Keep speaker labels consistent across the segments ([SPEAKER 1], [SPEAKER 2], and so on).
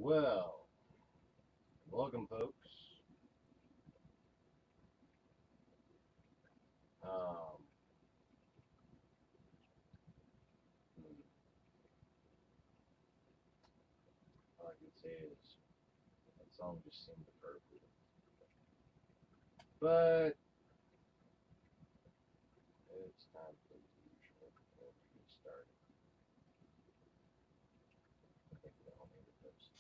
[SPEAKER 1] Well, welcome, folks. Um, all I can say is that song just seemed appropriate. But it's time for the usual before we get started. I think we all need a post.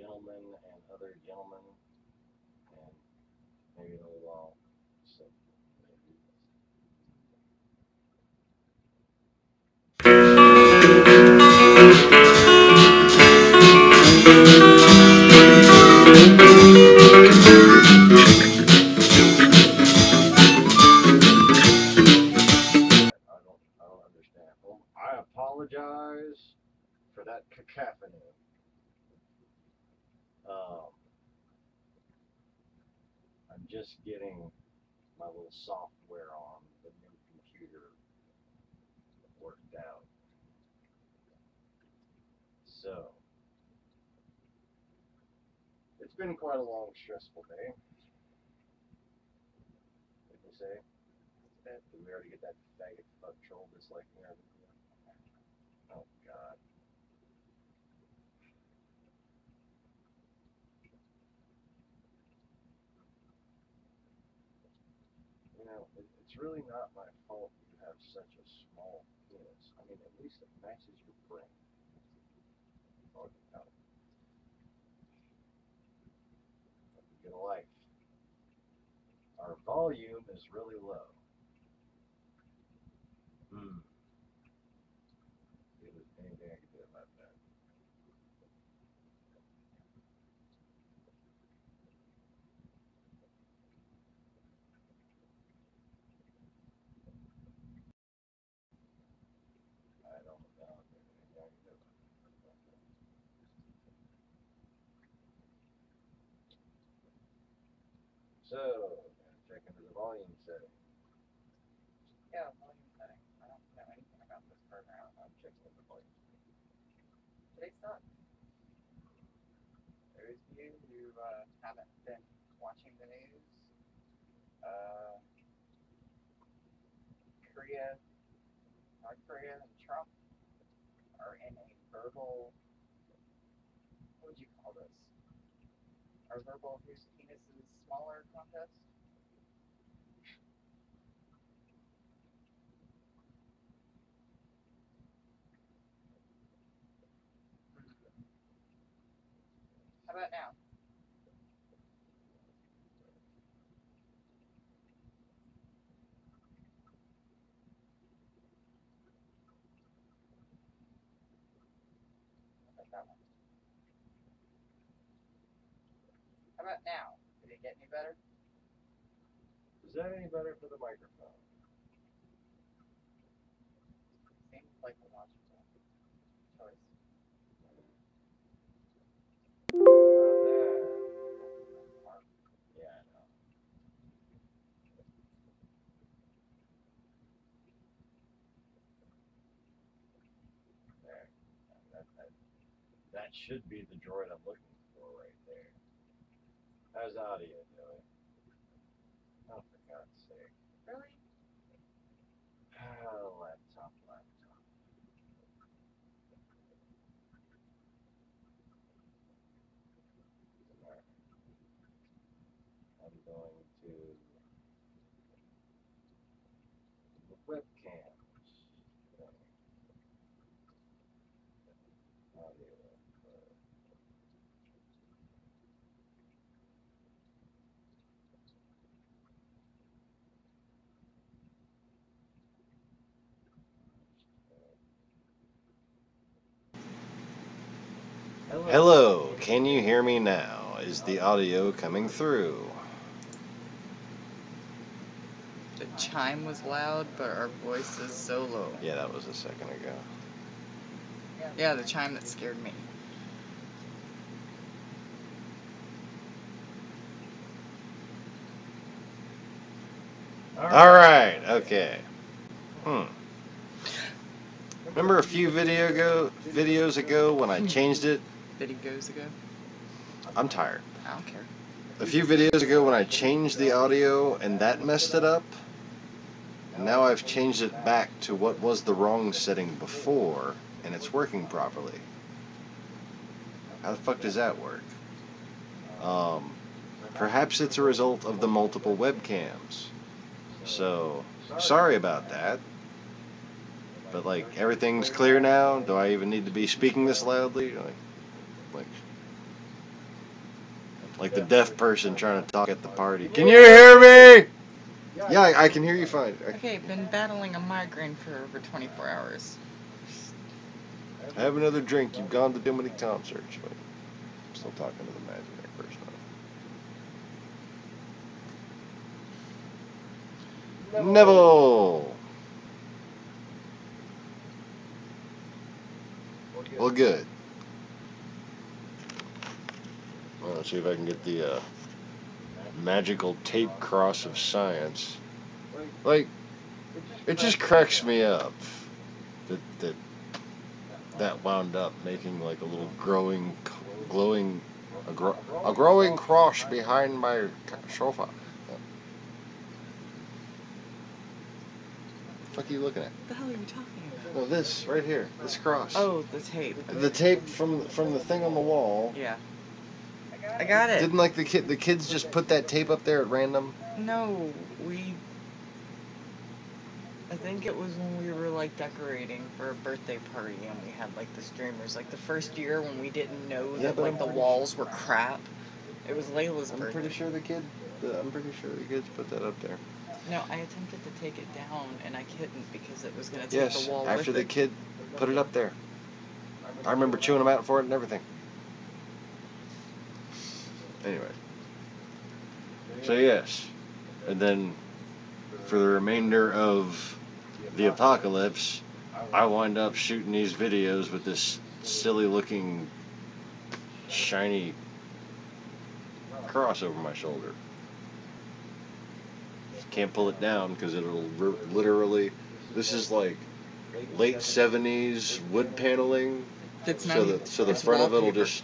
[SPEAKER 1] gentlemen and other gentlemen, and maybe they'll all so I don't understand. Well, I apologize for that cacophony. I'm just getting my little software on the new computer worked out. So, it's been quite a long, stressful day. What did you say? Did we already get that faggot fuck troll disliking our video? Oh, God. You know, it's really not my fault you have such a small penis. I mean, at least it matches your brain. Oh, no. Get a life. Our volume is really low. If there's anything I can do about that. I don't know if there's anything I can do about that. So, gotta check into the volume setting.
[SPEAKER 2] Yeah, volume setting. I don't know anything about this program.
[SPEAKER 1] I'm checking into the volume setting.
[SPEAKER 2] Today's not. Those of you who haven't been watching the news, North Korea and Trump are in a verbal, what would you call this? A verbal whose penis is smaller contest? How about now? That one. How about now? Did it get any better?
[SPEAKER 1] Is that any better for the microphone?
[SPEAKER 2] Seems like a logical choice.
[SPEAKER 1] Right there. Yeah, I know. There. That should be the droid I'm looking for right there. How's audio doing? Oh, for God's sake.
[SPEAKER 2] Really?
[SPEAKER 1] Oh, laptop. Alright. I'm going to the webcams. Audio. Hello, can you hear me now? Is the audio coming through?
[SPEAKER 2] The chime was loud, but our voice is so low.
[SPEAKER 1] Yeah, that was a second ago.
[SPEAKER 2] Yeah, the chime that scared me.
[SPEAKER 1] Alright, okay. Remember a few videos ago when I changed it?
[SPEAKER 2] Videos ago?
[SPEAKER 1] I'm tired.
[SPEAKER 2] I don't care.
[SPEAKER 1] A few videos ago when I changed the audio and that messed it up. Now I've changed it back to what was the wrong setting before, and it's working properly. How the fuck does that work? Perhaps it's a result of the multiple webcams. So, sorry about that. But like, everything's clear now? Do I even need to be speaking this loudly? Like, Like the deaf person trying to talk at the party. Can you hear me? Yeah, I can hear you fine.
[SPEAKER 2] Okay, been battling a migraine for over 24 hours.
[SPEAKER 1] Have another drink. You've gone to too many concerts. Wait, I'm still talking to the imaginary person. Neville! Well, good. Well, let's see if I can get the magical tape cross of science. Like, it just cracks me up that wound up making like a little glowing, a growing cross behind my sofa. What the fuck are you looking at?
[SPEAKER 2] What the hell are you talking about?
[SPEAKER 1] No, this right here, this cross.
[SPEAKER 2] Oh, the tape.
[SPEAKER 1] The tape from the thing on the wall.
[SPEAKER 2] Yeah. I got it.
[SPEAKER 1] Didn't like the kids just put that tape up there at random?
[SPEAKER 2] No, I think it was when we were like decorating for a birthday party and we had like the streamers. Like the first year when we didn't know that like the walls were crap. It was Layla's birthday.
[SPEAKER 1] I'm pretty sure the kids put that up there.
[SPEAKER 2] No, I attempted to take it down and I couldn't because it was going to take the wall
[SPEAKER 1] after
[SPEAKER 2] with
[SPEAKER 1] the
[SPEAKER 2] it.
[SPEAKER 1] kid put it up there. I remember chewing them out for it and everything. Anyway. So yes. And then for the remainder of the apocalypse, I wind up shooting these videos with this silly looking shiny cross over my shoulder. Can't pull it down because it'll literally, this is like late 70s wood paneling.
[SPEAKER 2] It's
[SPEAKER 1] so the front of it'll just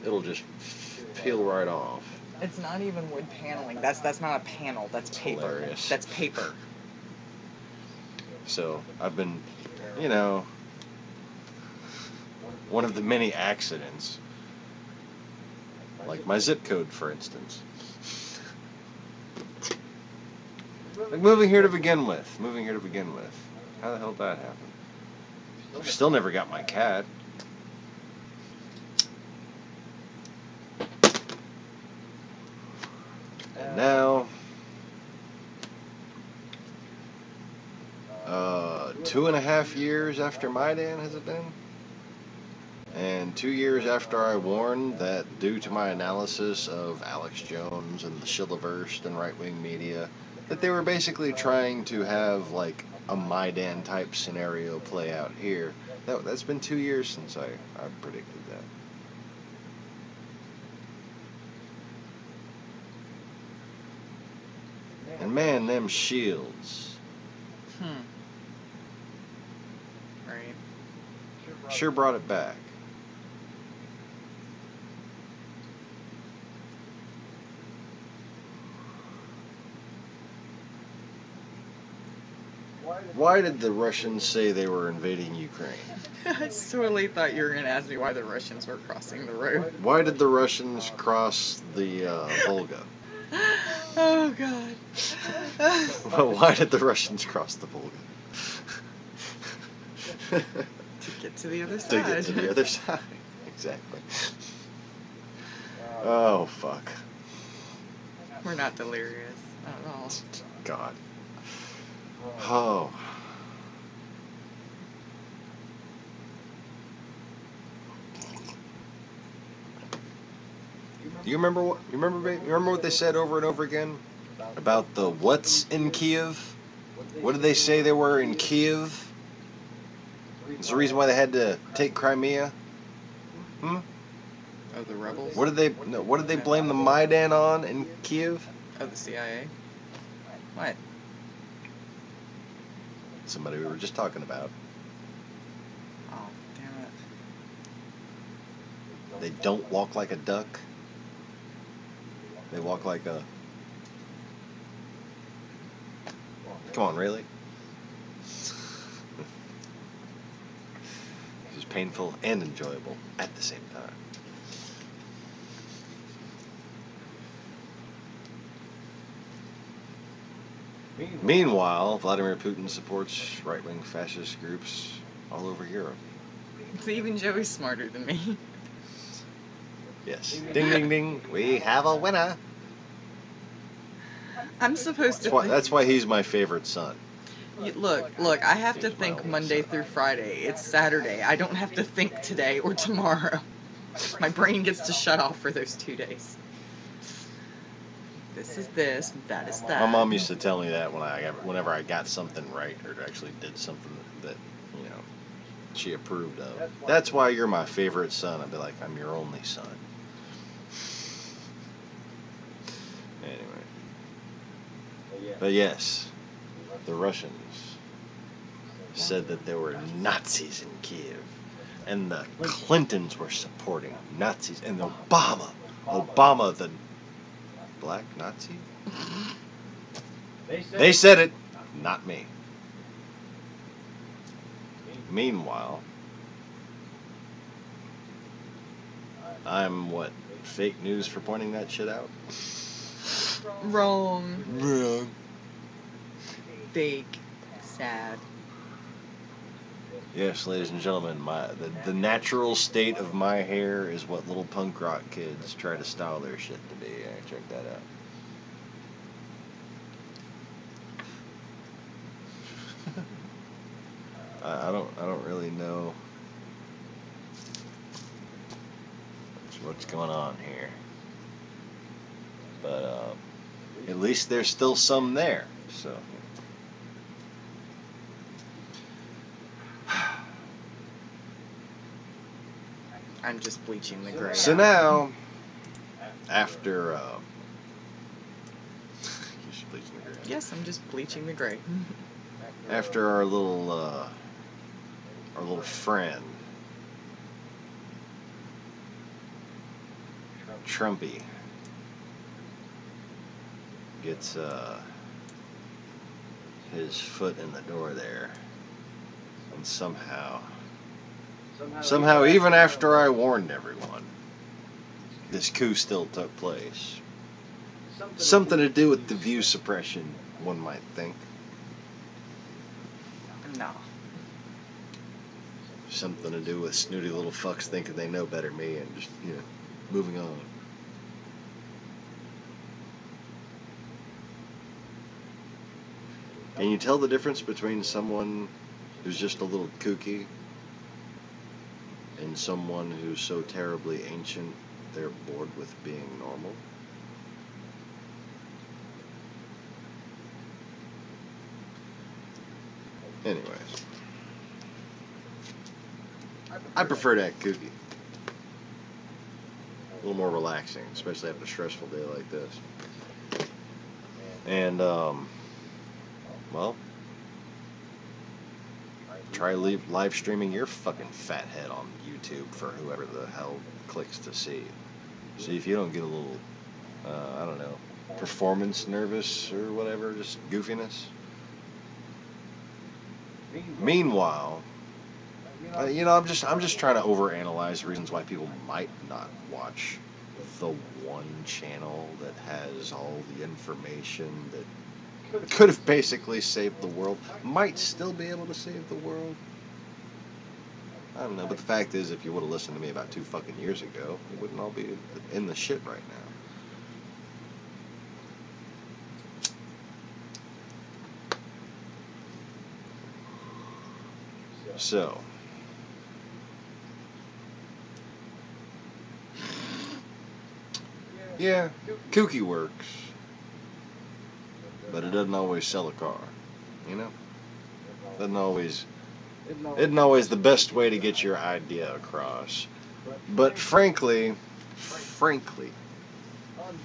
[SPEAKER 1] it'll just peel right off.
[SPEAKER 2] It's not even wood paneling. That's not a panel. That's paper.
[SPEAKER 1] Hilarious.
[SPEAKER 2] That's paper.
[SPEAKER 1] So I've been, one of the many accidents, like my zip code, for instance. Like moving here to begin with. How the hell did that happen? Still never got my cat. And now, 2.5 years after my Dan has it been? And 2 years after I warned that due to my analysis of Alex Jones and the Shilliverse and right-wing media, that they were basically trying to have like a Maidan type scenario play out here. That's been 2 years since I predicted that. And man, them shields.
[SPEAKER 2] Right.
[SPEAKER 1] Sure brought it back. Why did the Russians say they were invading Ukraine?
[SPEAKER 2] I totally thought you were going to ask me why the Russians were crossing the road.
[SPEAKER 1] Why did the Russians cross the Volga?
[SPEAKER 2] Oh, God.
[SPEAKER 1] Well, why did the Russians cross the Volga?
[SPEAKER 2] To get to the other side.
[SPEAKER 1] To get to the other side. Exactly. Oh, fuck.
[SPEAKER 2] We're not delirious at all.
[SPEAKER 1] God. Oh. Do you remember what they said over and over again about the what's in Kiev? What did they say they were in Kiev? It's the reason why they had to take Crimea.
[SPEAKER 2] Oh, the rebels?
[SPEAKER 1] What did they blame the Maidan on in Kiev?
[SPEAKER 2] Oh, the CIA? What?
[SPEAKER 1] Somebody we were just talking about.
[SPEAKER 2] Oh, damn it.
[SPEAKER 1] They don't walk like a duck. They walk like a... Come on, really? This is painful and enjoyable at the same time. Meanwhile, Vladimir Putin supports right-wing fascist groups all over Europe.
[SPEAKER 2] So even Joey's smarter than me.
[SPEAKER 1] Yes. Ding, ding, ding. We have a winner.
[SPEAKER 3] I'm supposed to
[SPEAKER 1] That's why he's my favorite son.
[SPEAKER 3] Look, I have to think Monday through Friday. It's Saturday. I don't have to think today or tomorrow. My brain gets to shut off for those 2 days. This is this, that is that.
[SPEAKER 1] My mom used to tell me that whenever I got something right or actually did something that she approved of. That's why you're my favorite son. I'd be like, I'm your only son. Anyway. But yes, the Russians said that there were Nazis in Kiev, and the Clintons were supporting Nazis, and Obama, the black Nazi? They said it, not me. Meanwhile, I'm what? Fake news for pointing that shit out?
[SPEAKER 3] Wrong. Fake. Sad.
[SPEAKER 1] Yes, ladies and gentlemen, the natural state of my hair is what little punk rock kids try to style their shit to be. Check that out. I don't really know what's going on here, but at least there's still some there. So.
[SPEAKER 3] I'm just bleaching the gray.
[SPEAKER 1] So now, after you should bleach the gray.
[SPEAKER 3] Yes, I'm just bleaching the gray.
[SPEAKER 1] After our little friend Trumpy gets his foot in the door there, and somehow, even after I warned everyone, this coup still took place. Something to do with the view suppression, one might think.
[SPEAKER 3] No.
[SPEAKER 1] Something to do with snooty little fucks thinking they know better than me and just, moving on. Can you tell the difference between someone who's just a little kooky and someone who's so terribly ancient they're bored with being normal? Anyways, I prefer to act kooky. A little more relaxing, especially after a stressful day like this. And, well, try live streaming your fucking fat head on YouTube for whoever the hell clicks to see. See if you don't get a little, I don't know, performance nervous or whatever, just goofiness. Meanwhile, I'm just trying to overanalyze reasons why people might not watch the one channel that has all the information that could have basically saved the world, might still be able to save the world. I don't know, but the fact is, if you would have listened to me about 2 fucking years ago, we wouldn't all be in the shit right now. So, yeah, kooky works, but it doesn't always sell a car, Isn't always the best way to get your idea across. But frankly,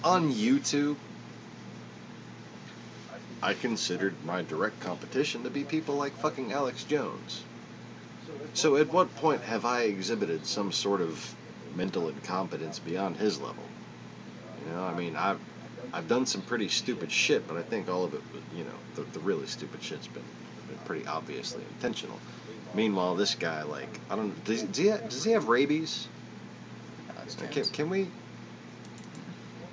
[SPEAKER 1] on YouTube, I considered my direct competition to be people like fucking Alex Jones. So at what point have I exhibited some sort of mental incompetence beyond his level? I mean, I've done some pretty stupid shit, but I think all of it, the really stupid shit's been pretty obviously intentional. Meanwhile, this guy, like, I don't know, does he have rabies? Can we?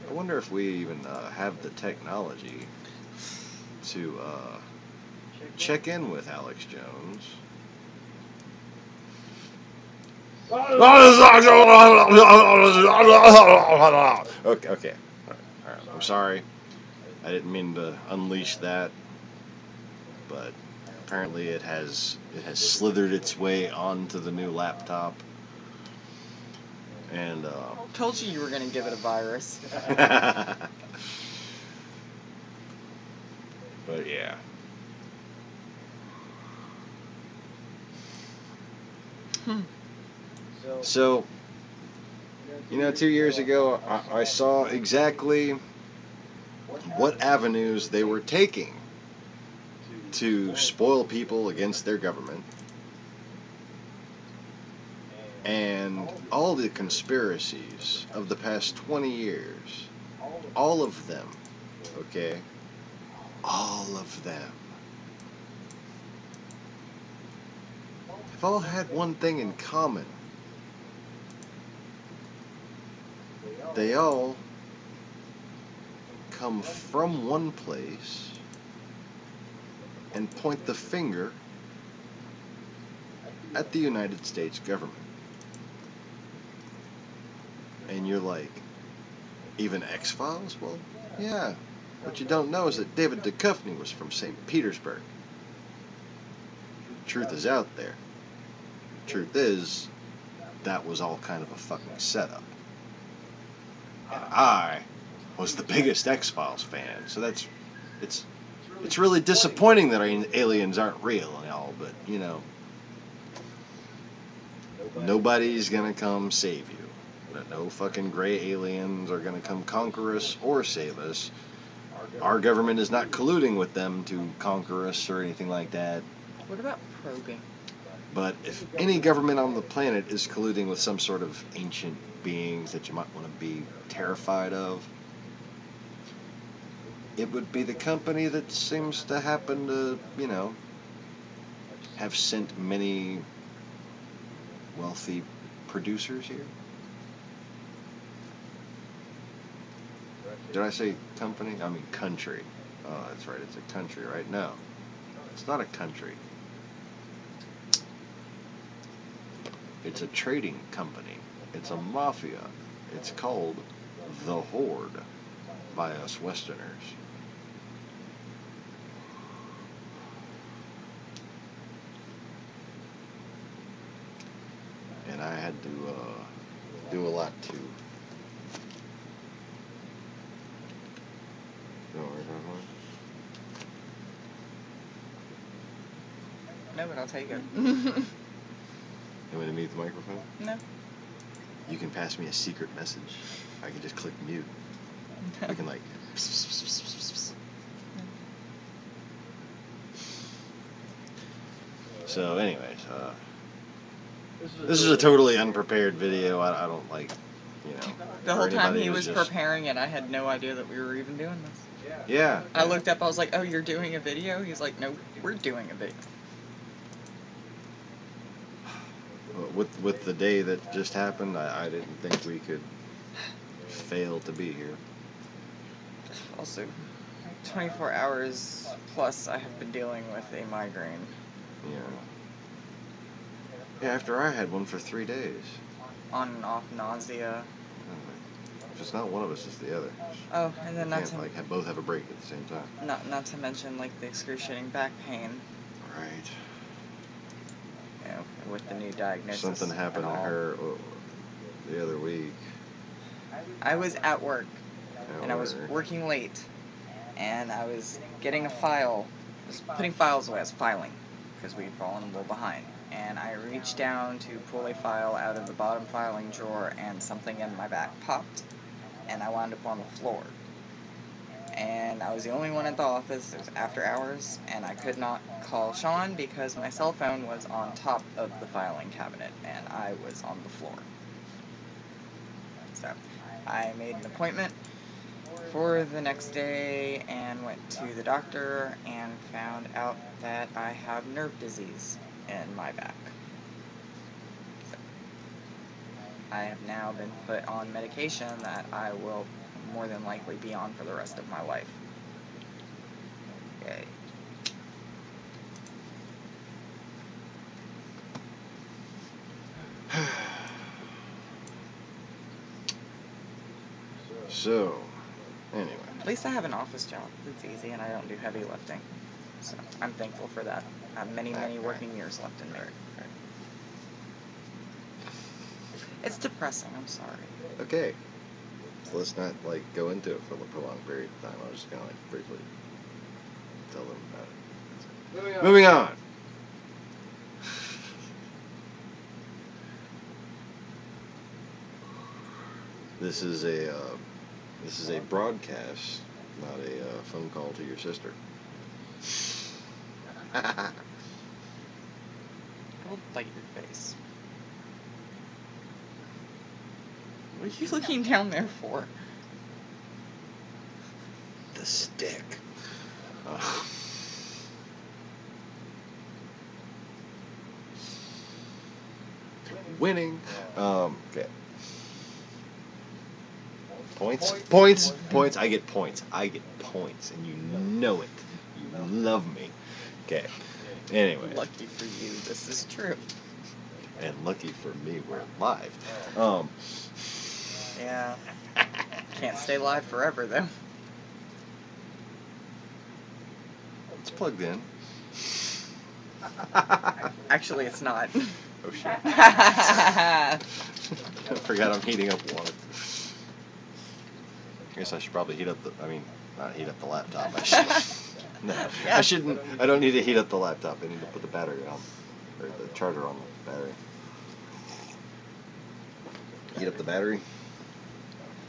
[SPEAKER 1] I wonder if we even have the technology to check in with Alex Jones. Okay. All right. I'm sorry. I didn't mean to unleash that, but apparently it has slithered its way onto the new laptop. And
[SPEAKER 3] Told you were gonna give it a virus.
[SPEAKER 1] but yeah. So, 2 years ago, I saw exactly what avenues they were taking to spoil people against their government. And all the conspiracies of the past 20 years, all of them, okay? All of them have all had one thing in common. They all come from one place and point the finger at the United States government. And you're like, even X-Files? Well, yeah. What you don't know is that David Duchovny was from St. Petersburg. Truth is out there. Truth is, that was all kind of a fucking setup. And I was the biggest X-Files fan, so it's really disappointing that aliens aren't real and all, but, nobody's gonna come save you. No fucking gray aliens are gonna come conquer us or save us. Our government is not colluding with them to conquer us or anything like that.
[SPEAKER 3] What about probing?
[SPEAKER 1] But if any government on the planet is colluding with some sort of ancient beings that you might want to be terrified of, it would be the company that seems to happen to, have sent many wealthy producers here. Did I say company? I mean country. Oh, that's right, it's a country, right? No, it's not a country. It's a trading company. It's a mafia. It's called the Horde by us Westerners. And I had to do a lot to.
[SPEAKER 3] No, but I'll take it.
[SPEAKER 1] You want me to mute the microphone?
[SPEAKER 3] No.
[SPEAKER 1] You can pass me a secret message. I can just click mute. We can So anyways, this is a totally unprepared video. I don't like,
[SPEAKER 3] The whole time he was
[SPEAKER 1] just
[SPEAKER 3] preparing it, I had no idea that we were even doing this.
[SPEAKER 1] Yeah.
[SPEAKER 3] I looked up, I was like, oh, you're doing a video? He's like, no, we're doing a video.
[SPEAKER 1] With the day that just happened, I didn't think we could fail to be here.
[SPEAKER 3] Also, 24 hours plus I have been dealing with a migraine.
[SPEAKER 1] Yeah, after I had one for 3 days.
[SPEAKER 3] On and off nausea.
[SPEAKER 1] If it's not one of us, it's the other.
[SPEAKER 3] Oh, and then
[SPEAKER 1] not to both have a break at the same time.
[SPEAKER 3] Not to mention like the excruciating back pain.
[SPEAKER 1] Right.
[SPEAKER 3] With the new diagnosis.
[SPEAKER 1] Something happened to her the other week.
[SPEAKER 3] I was at work, and I was working late, and I was getting a file. I was putting files away. I was filing, because we'd fallen a little behind. And I reached down to pull a file out of the bottom filing drawer, and something in my back popped, and I wound up on the floor. And I was the only one at the office. It was after hours, and I could not call Sean because my cell phone was on top of the filing cabinet, and I was on the floor. So I made an appointment for the next day and went to the doctor and found out that I have nerve disease in my back. So I have now been put on medication that I will more than likely be on for the rest of my life. Yay.
[SPEAKER 1] So, anyway.
[SPEAKER 3] At least I have an office job. It's easy and I don't do heavy lifting. So I'm thankful for that. I have many, many working years left in me. It's depressing, I'm sorry.
[SPEAKER 1] Okay. So let's not, like, go into it for a prolonged period of time. I was just going to, like, briefly tell them about it. Moving on. This is a broadcast, not a phone call to your sister.
[SPEAKER 3] I will bite your face. What are you looking down there for?
[SPEAKER 1] The stick. Winning. Okay. Points. I get points, and you know it. You love me. Okay. Anyway.
[SPEAKER 3] Lucky for you, this is true.
[SPEAKER 1] And lucky for me, we're live.
[SPEAKER 3] Yeah. Can't stay live forever, though.
[SPEAKER 1] It's plugged in.
[SPEAKER 3] Actually, it's not.
[SPEAKER 1] Oh shit. I forgot I'm heating up water. I guess I should probably not heat up the laptop. I should. No,
[SPEAKER 3] Yeah.
[SPEAKER 1] I shouldn't. I don't need to heat up the laptop. I need to put the battery on, or the charger on the battery. Heat up the battery?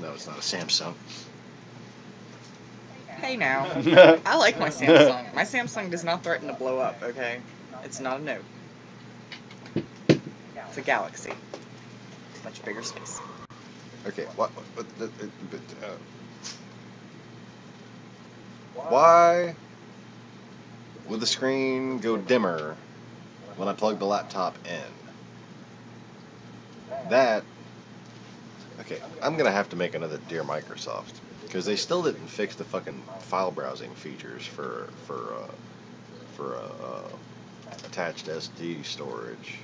[SPEAKER 1] No, it's not a Samsung.
[SPEAKER 3] Hey now. I like my Samsung. My Samsung does not threaten to blow up, okay? It's not a Note. It's a Galaxy. Much bigger space.
[SPEAKER 1] Okay, why would the screen go dimmer when I plug the laptop in? Okay, I'm gonna have to make another Dear Microsoft, because they still didn't fix the fucking file browsing features for attached SD storage.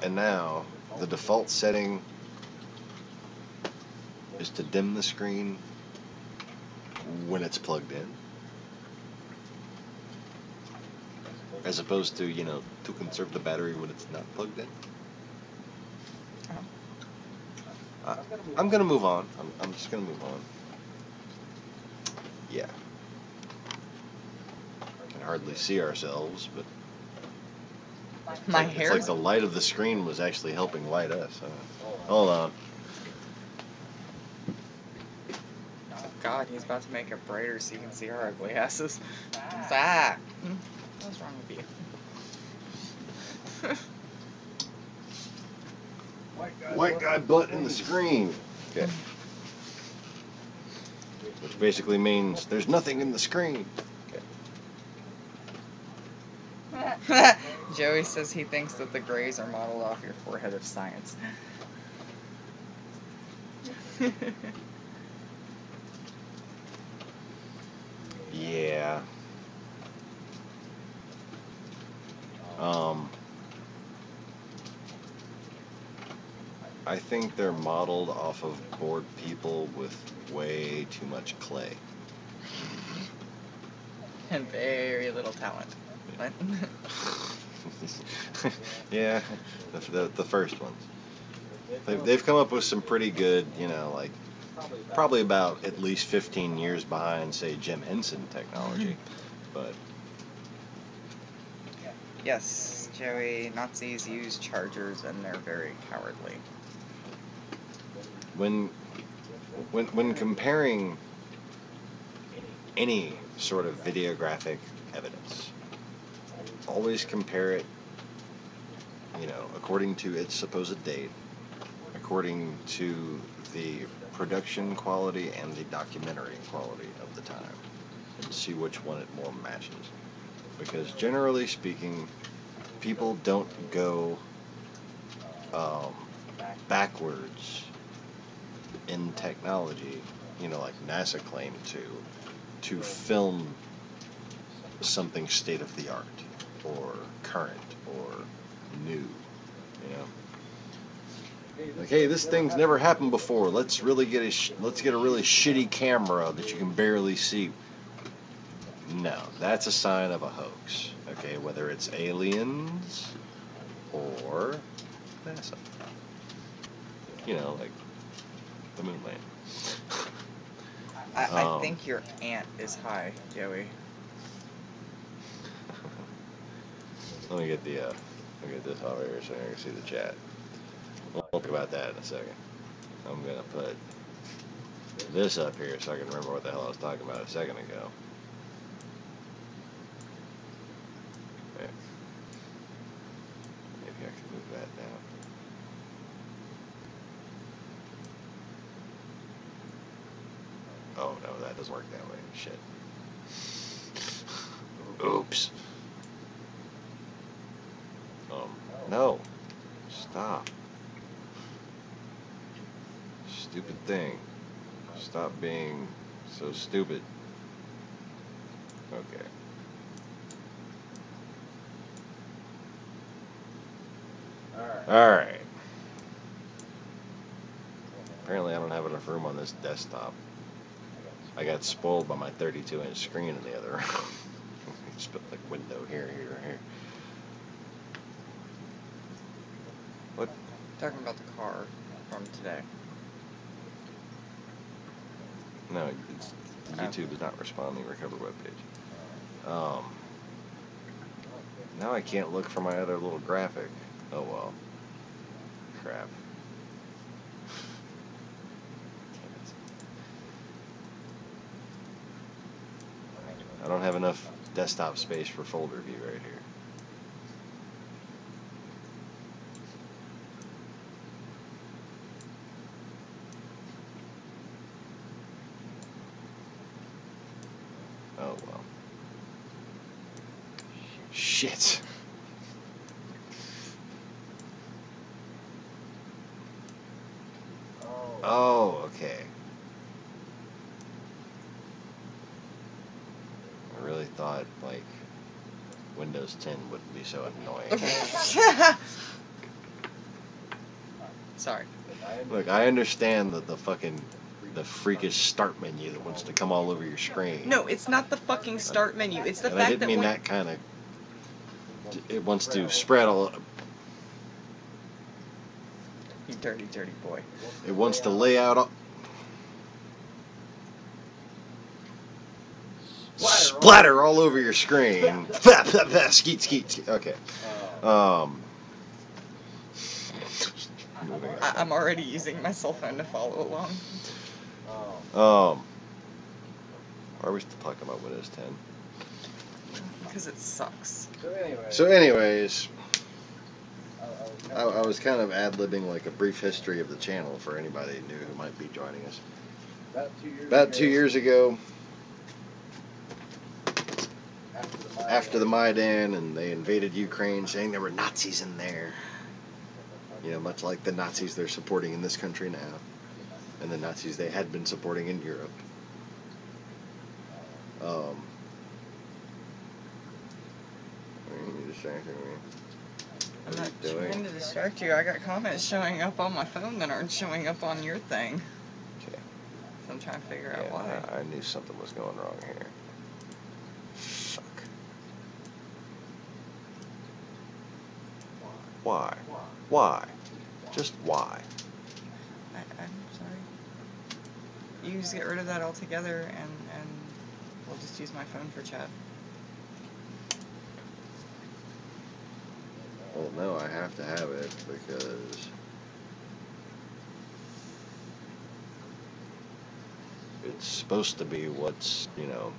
[SPEAKER 1] And now the default setting is to dim the screen when it's plugged in, as opposed to, to conserve the battery when it's not plugged in. I'm gonna move on. I'm just gonna move on. Yeah. Can hardly see ourselves, but
[SPEAKER 3] My
[SPEAKER 1] it's
[SPEAKER 3] hair.
[SPEAKER 1] like the light of the screen was actually helping light us. Hold on.
[SPEAKER 3] Oh God, he's about to make it brighter so you can see our ugly asses. Ah! What's wrong with you?
[SPEAKER 1] White guy butt in the screen. Okay. Which basically means there's nothing in the screen.
[SPEAKER 3] Okay. Joey says he thinks that the grays are modeled off your forehead of science.
[SPEAKER 1] Yeah. I think they're modeled off of bored people with way too much clay.
[SPEAKER 3] And very little talent. What?
[SPEAKER 1] Yeah, the first ones. They've come up with some pretty good, probably about at least 15 years behind, say, Jim Henson technology, but...
[SPEAKER 3] Yes, Joey, Nazis use chargers and they're very cowardly.
[SPEAKER 1] When comparing any sort of videographic evidence, always compare it, according to its supposed date, according to the production quality and the documentary quality of the time, and see which one it more matches. Because generally speaking, people don't go backwards in technology, like NASA claimed to film something state of the art or current or new, Like, hey, this thing's never happened before. Let's get a really shitty camera that you can barely see. No, that's a sign of a hoax. Okay, whether it's aliens or NASA. You know, like the moon landing.
[SPEAKER 3] I think your aunt is high, Joey.
[SPEAKER 1] Let me get this over here so I can see the chat. We'll talk about that in a second. I'm gonna put this up here so I can remember what the hell I was talking about a second ago. Okay. Maybe I can move that down. Oh no, that doesn't work that way. Shit. Oops. No. Stop. Stupid thing. Stop being so stupid. Okay. Alright. Apparently I don't have enough room on this desktop. I got spoiled by my 32-inch screen in the other room. Just put like window here. What?
[SPEAKER 3] Talking about the car from today.
[SPEAKER 1] No, YouTube is not responding. Recover webpage. Now I can't look for my other little graphic. Oh well. Crap. I don't have enough desktop space for folder view right here. Oh well. Shit. Oh, okay. I really thought, like, Windows 10 wouldn't be so annoying.
[SPEAKER 3] Sorry.
[SPEAKER 1] Look, I understand the freakish start menu that wants to come all over your screen.
[SPEAKER 3] No, it's not the fucking start menu. It's the
[SPEAKER 1] And
[SPEAKER 3] fact
[SPEAKER 1] I didn't
[SPEAKER 3] that
[SPEAKER 1] mean
[SPEAKER 3] when...
[SPEAKER 1] that kind of... It wants to spread all...
[SPEAKER 3] You dirty, dirty boy.
[SPEAKER 1] It wants to lay out... Splatter all over your screen. Skeet, skeet, skeet. Okay.
[SPEAKER 3] I'm already using my cell phone to follow along.
[SPEAKER 1] Why are we still talking about Windows 10?
[SPEAKER 3] Because it sucks.
[SPEAKER 1] So anyways, I was kind of ad-libbing like a brief history of the channel for anybody new who might be joining us. About 2 years ago, after the Maidan, and they invaded Ukraine, saying there were Nazis in there. You know, much like the Nazis they're supporting in this country now, and the Nazis they had been supporting in Europe. Are you distracting me?
[SPEAKER 3] I'm
[SPEAKER 1] What are
[SPEAKER 3] not
[SPEAKER 1] you doing?
[SPEAKER 3] trying to distract you. I got comments showing up on my phone that aren't showing up on your thing.
[SPEAKER 1] Okay.
[SPEAKER 3] So I'm trying to figure out why.
[SPEAKER 1] I knew something was going wrong here. Fuck. Why? Why? Just why?
[SPEAKER 3] I'm sorry. You just get rid of that altogether, and we'll just use my phone for chat.
[SPEAKER 1] Well, no, I have to have it because it's supposed to be what's, you know,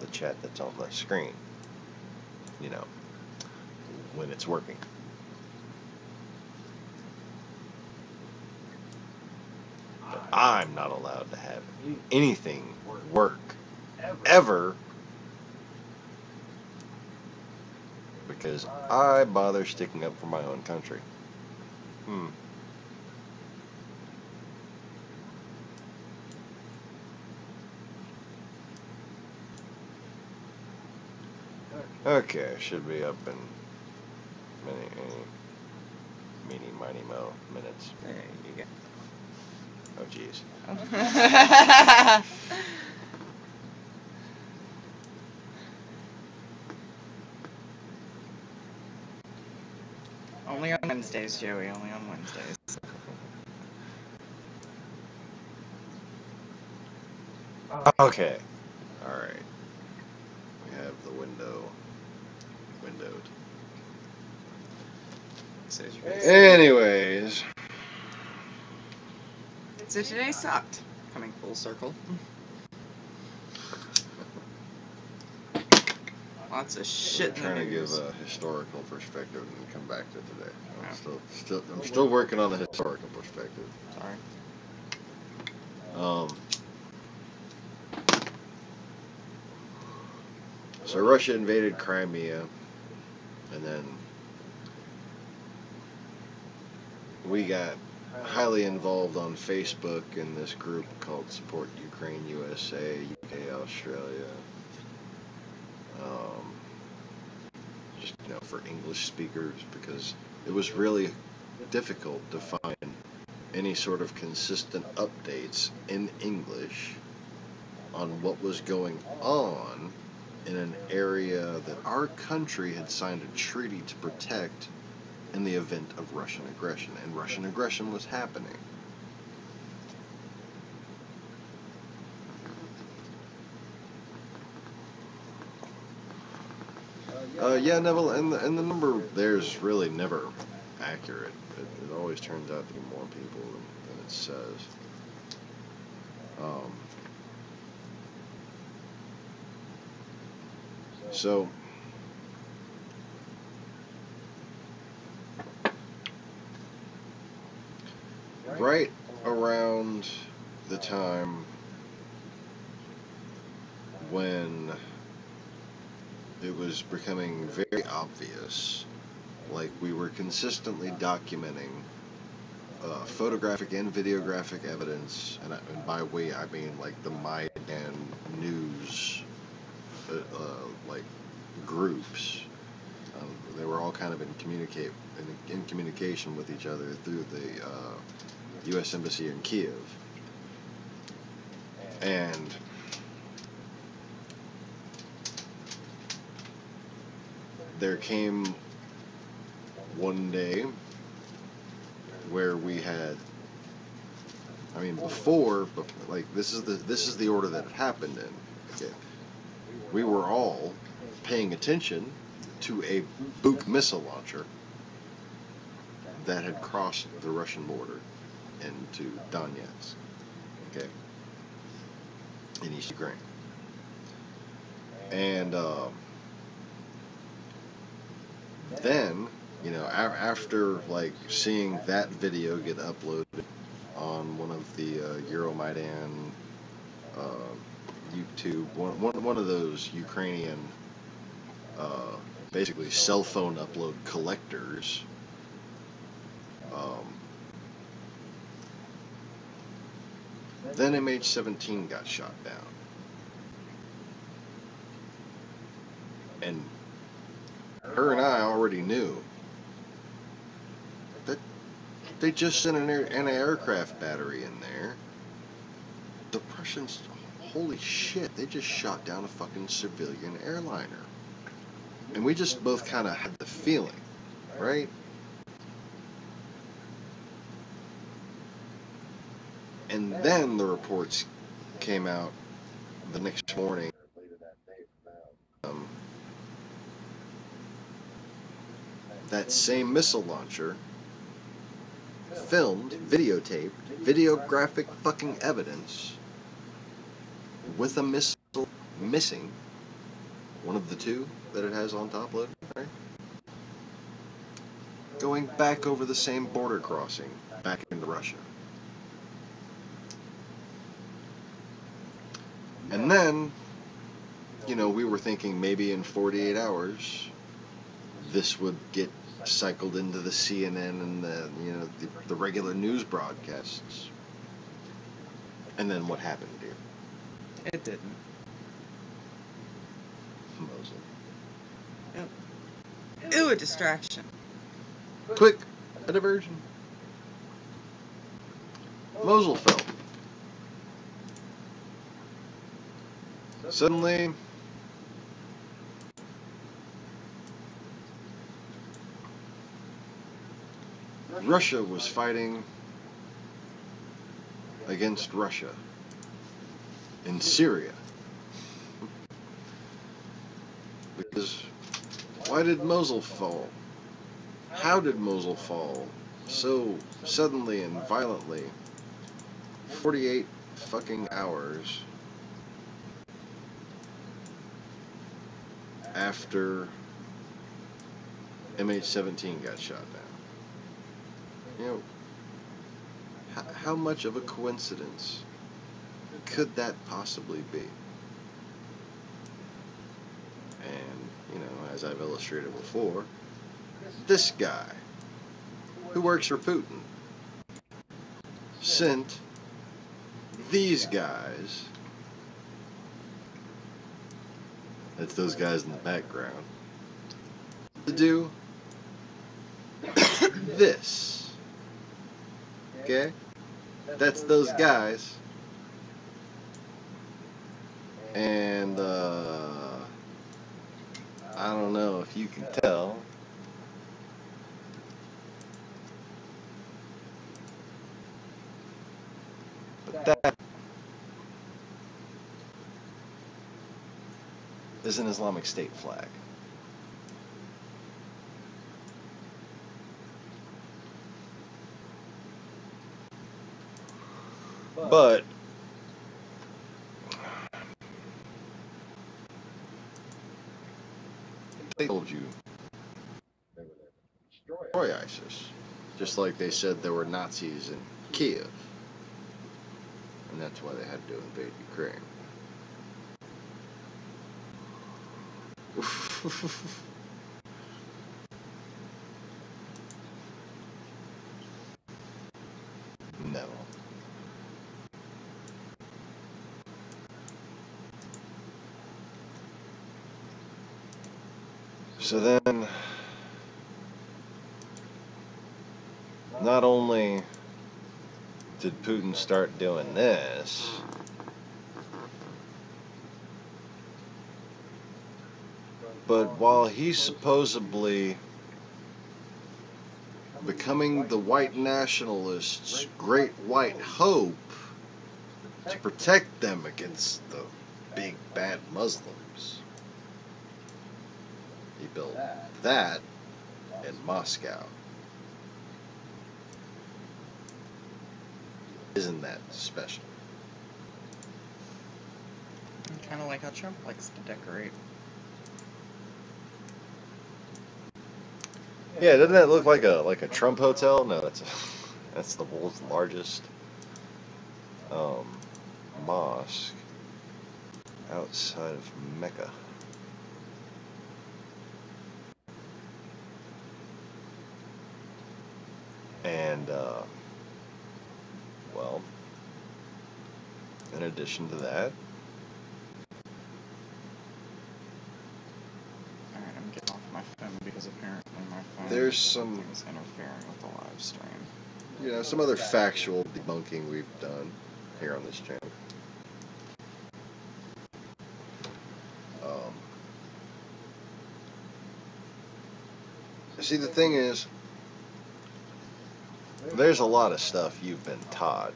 [SPEAKER 1] the chat that's on the screen, you know, when it's working. But I'm not allowed to have anything work ever because I bother sticking up for my own country. Okay, should be up in many. Meeny, miny, mo, minutes.
[SPEAKER 3] There you go.
[SPEAKER 1] Oh, jeez.
[SPEAKER 3] Only on Wednesdays, Joey. Only on Wednesdays.
[SPEAKER 1] Okay. Alright. We have the windowed. Anyways.
[SPEAKER 3] So today sucked. Coming full circle. Lots of shit in the
[SPEAKER 1] Trying to give
[SPEAKER 3] news.
[SPEAKER 1] a historical perspective and come back to today. I'm still working on the historical perspective.
[SPEAKER 3] Sorry.
[SPEAKER 1] So Russia invaded Crimea, and then we got highly involved on Facebook in this group called Support Ukraine USA, UK, Australia. Just for English speakers, because it was really difficult to find any sort of consistent updates in English on what was going on in an area that our country had signed a treaty to protect in the event of Russian aggression, and Russian aggression was happening. Yeah, Neville, and the number there's really never accurate. It always turns out to be more people than it says. So, right around the time when it was becoming very obvious, like we were consistently documenting photographic and videographic evidence, and by we I mean like the Maidan news, like groups. They were all kind of in communication with each other through the U.S. Embassy in Kiev, and there came one day where we had, I mean, before, like this is the order that it happened in. Okay. We were all paying attention to a Buk missile launcher that had crossed the Russian border into Donetsk, okay, in East Ukraine. And then, after like seeing that video get uploaded on one of the Euromaidan YouTube, one of those Ukrainian basically cell phone upload collectors, then MH17 got shot down. And her and I already knew that they just sent an anti-aircraft battery in there. The Prussians, holy shit, they just shot down a fucking civilian airliner. And we just both kind of had the feeling, right? And then the reports came out the next morning. That same missile launcher filmed, videotaped, videographic fucking evidence with a missile missing, one of the two that it has on top loaded, right? Going back over the same border crossing back into Russia. And then, we were thinking maybe in 48 hours this would get cycled into the CNN and the regular news broadcasts. And then what happened, dear?
[SPEAKER 3] It didn't.
[SPEAKER 1] Mosley.
[SPEAKER 3] Yep. Ooh, a distraction.
[SPEAKER 1] Quick A diversion. Mosul fell. Suddenly, Russia was fighting against Russia in Syria. Because why did Mosul fall? How did Mosul fall so suddenly and violently? 48 fucking hours after MH17 got shot down. You know, how much of a coincidence could that possibly be? And, you know, as I've illustrated before, this guy, who works for Putin, sent these guys, that's those guys in the background, to do this. Okay? That's those guys. And, I don't know if you can tell, but that is an Islamic State flag. But they told you destroy ISIS, just like they said there were Nazis in Kiev, and that's why they had to invade Ukraine. No. So then, not only did Putin start doing this, but while he's supposedly becoming the white nationalists' great white hope to protect them against the big bad Muslims, he built that in Moscow. Isn't that special?
[SPEAKER 3] Kind of like how Trump likes to decorate.
[SPEAKER 1] Yeah, doesn't that look like a Trump hotel? No, that's the world's largest mosque outside of Mecca. And well, in addition to that,
[SPEAKER 3] Alright, I'm getting off my phone because apparently my phone
[SPEAKER 1] there's some,
[SPEAKER 3] is interfering with the live stream.
[SPEAKER 1] you know, some other factual debunking we've done here on this channel. See, the thing is, there's a lot of stuff you've been taught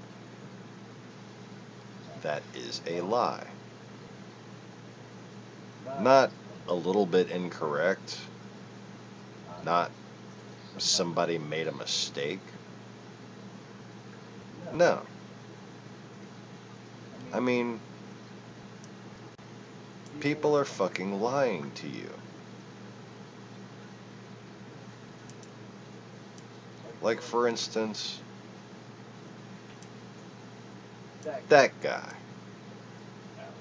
[SPEAKER 1] that is a lie. Not a little bit incorrect, not somebody made a mistake. No. I mean, people are fucking lying to you. Like, for instance, that guy,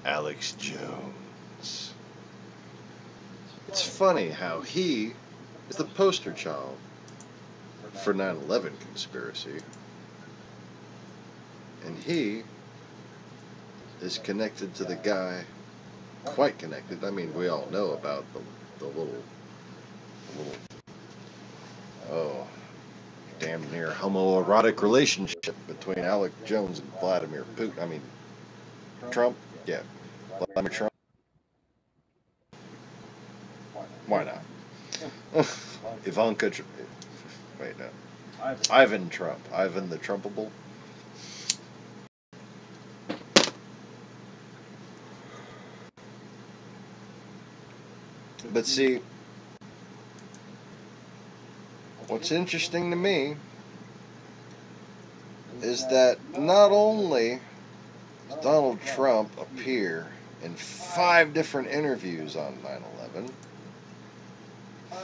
[SPEAKER 1] Alex Jones. It's funny how he is the poster child for 9/11 conspiracy, and he is connected to the guy, quite connected. I mean, we all know about the little, oh, damn near homoerotic relationship between Alec Jones and Vladimir Putin. I mean, Trump? Yeah. Vladimir Trump? Why not? Ivanka. Wait, no. Ivan Trump. Ivan the Trumpable. But see, what's interesting to me is that not only does Donald Trump appear in 5 different interviews on 9/11,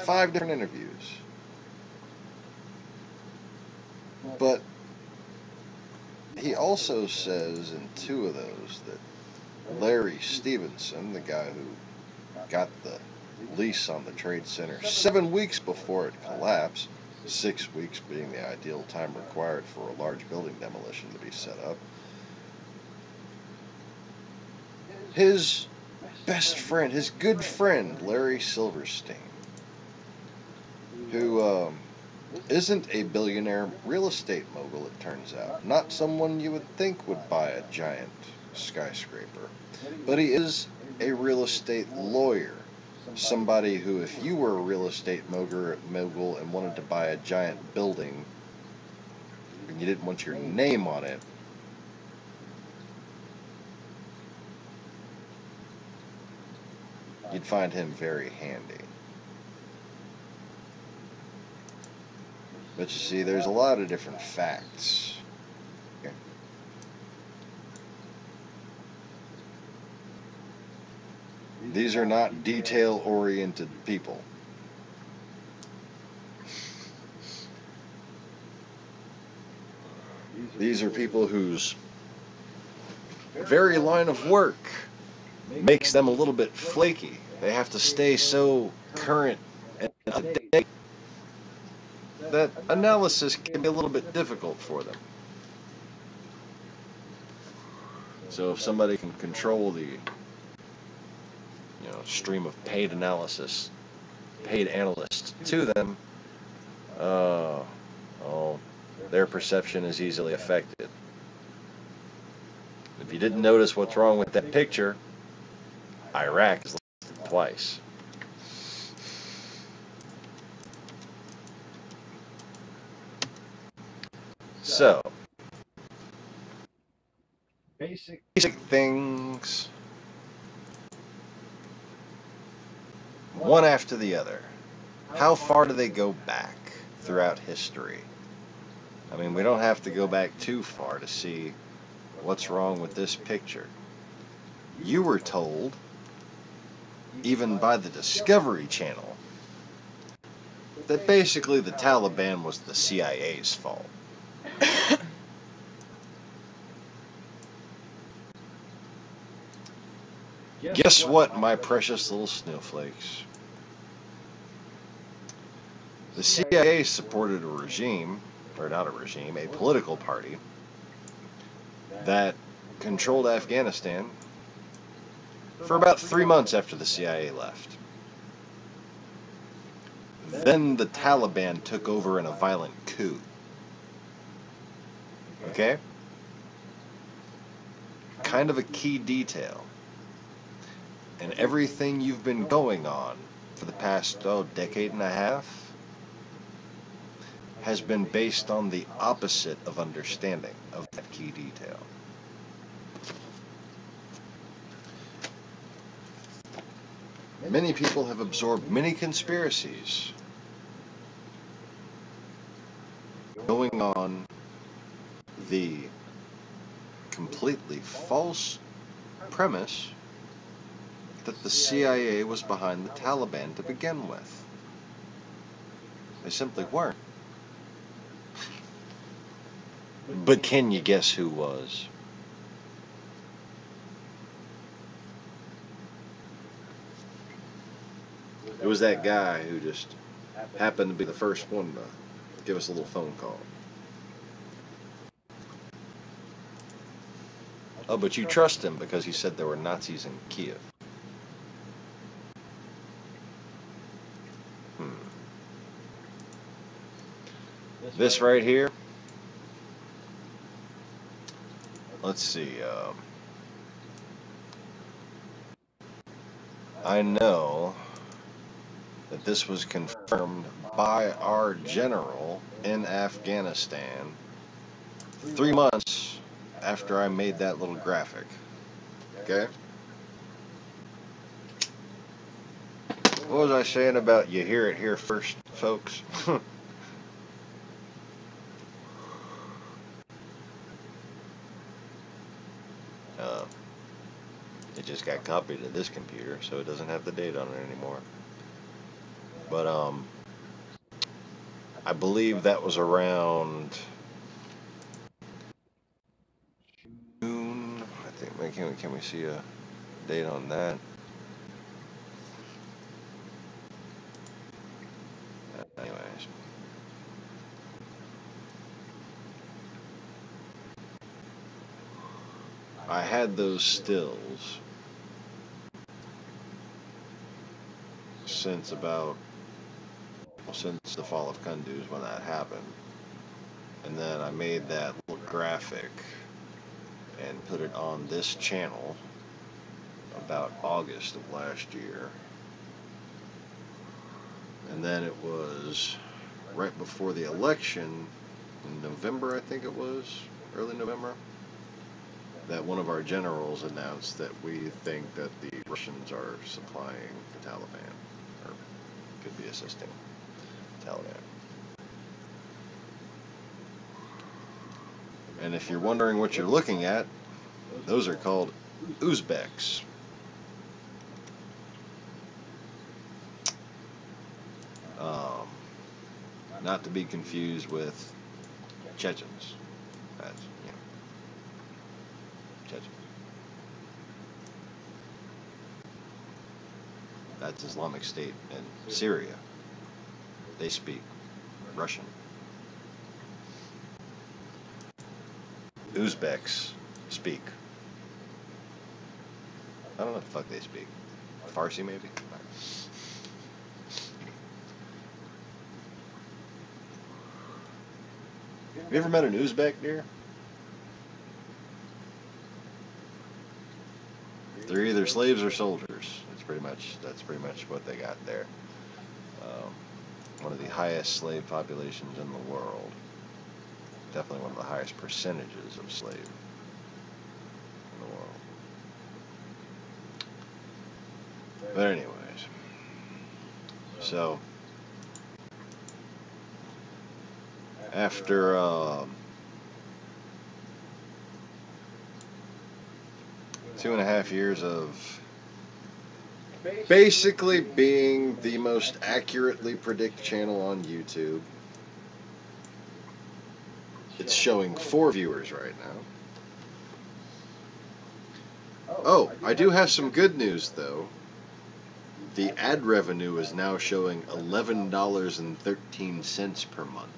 [SPEAKER 1] 5 different interviews, but he also says in 2 of those that Larry Stevenson, the guy who got the lease on the Trade Center 7 weeks before it collapsed, 6 weeks being the ideal time required for a large building demolition to be set up, his best friend, his good friend, Larry Silverstein, who isn't a billionaire real estate mogul, it turns out. Not someone you would think would buy a giant skyscraper. But he is a real estate lawyer. Somebody who, if you were a real estate mogul and wanted to buy a giant building and you didn't want your name on it, you'd find him very handy. But you see, there's a lot of different facts. Okay. These are not detail-oriented people. These are people whose very line of work makes them a little bit flaky. They have to stay so current and up to date that analysis can be a little bit difficult for them. So if somebody can control the stream of paid analysts to them, their perception is easily affected. If you didn't notice what's wrong with that picture, Iraq is listed twice. So, basic things, one after the other. How far do they go back throughout history? I mean, we don't have to go back too far to see what's wrong with this picture. You were told, even by the Discovery Channel, that basically the Taliban was the CIA's fault. Guess what, my precious little snowflakes? The CIA supported a regime, or not a regime, a political party that controlled Afghanistan for about 3 months after the CIA left. Then the Taliban took over in a violent coup. Okay? Kind of a key detail. And everything you've been going on for the past, decade and a half has been based on the opposite of understanding of that key detail. Many people have absorbed many conspiracies going on the completely false premise that the CIA was behind the Taliban to begin with. They simply weren't. But can you guess who was? It was that guy who just happened to be the first one to give us a little phone call. Oh, but you trust him because he said there were Nazis in Kiev. This right here, let's see, I know that this was confirmed by our general in Afghanistan 3 months after I made that little graphic. Okay? What was I saying about you hear it here first, folks? It just got copied to this computer, so it doesn't have the date on it anymore. But I believe that was around June. I think. Can we see a date on that? Anyways, I had those stills since the fall of Kunduz when that happened, and then I made that little graphic and put it on this channel about August of last year. And then it was right before the election in November, I think it was, early November, that one of our generals announced that we think that the Russians are supplying the Taliban, or could be assisting the Taliban. And if you're wondering what you're looking at, those are called Uzbeks. Not to be confused with Chechens. That's, Chechens. That's Islamic State in Syria. They speak Russian. Uzbeks speak, I don't know what the fuck they speak. Farsi, maybe? Have you ever met an Uzbek, dear? They're either slaves or soldiers. That's pretty much what they got there. One of the highest slave populations in the world. Definitely one of the highest percentages of slave in the world. But anyways, so after 2.5 years of basically being the most accurately predict channel on YouTube, it's showing 4 viewers right now. Oh, I do have some good news though. The ad revenue is now showing $11.13 per month.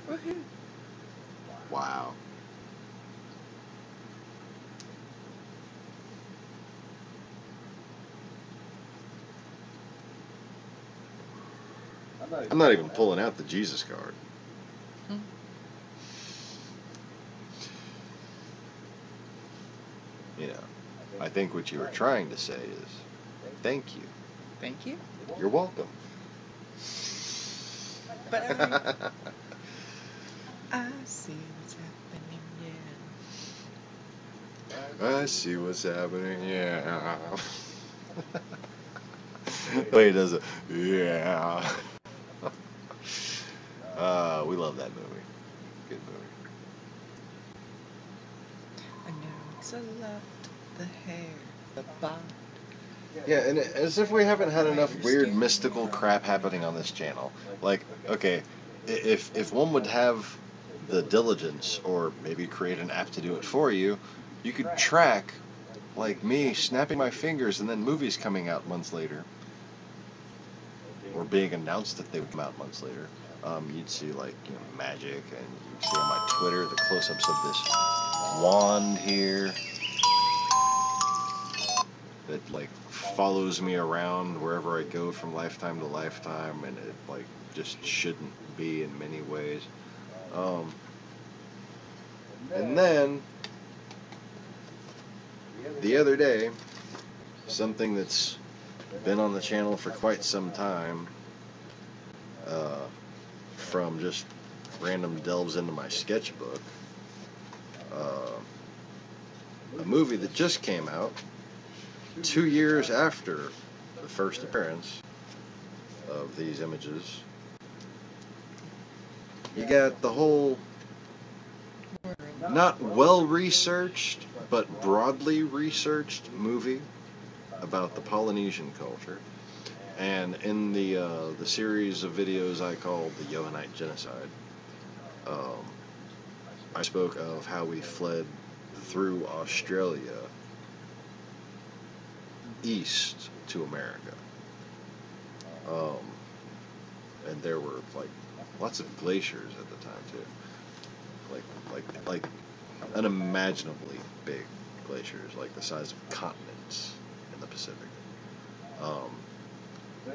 [SPEAKER 3] Woohoo!
[SPEAKER 1] Wow. I'm not even pulling out the Jesus card. You know, I think what you were trying to say is, thank you.
[SPEAKER 3] Thank you.
[SPEAKER 1] You're welcome.
[SPEAKER 3] But I see what's happening, yeah.
[SPEAKER 1] I see what's happening, yeah. The way he does it, yeah. We love that movie. Good movie.
[SPEAKER 3] I know it's a lot, the hair, the body.
[SPEAKER 1] Yeah, and as if we haven't had enough weird mystical crap happening on this channel. Like, okay, if one would have the diligence, or maybe create an app to do it for you, you could track, like me, snapping my fingers and then movies coming out months later. Or being announced that they would come out months later. You'd see, like, magic, and you'd see on my Twitter the close-ups of this wand here that, like, follows me around wherever I go from lifetime to lifetime, and it like just shouldn't be in many ways. And then the other day, something that's been on the channel for quite some time, from just random delves into my sketchbook, a movie that just came out 2 years after the first appearance of these images. You got the whole not well researched but broadly researched movie about the Polynesian culture, and in the series of videos I called the Johannite Genocide, I spoke of how we fled through Australia east to America, and there were like lots of glaciers at the time too, like unimaginably big glaciers, like the size of continents in the Pacific.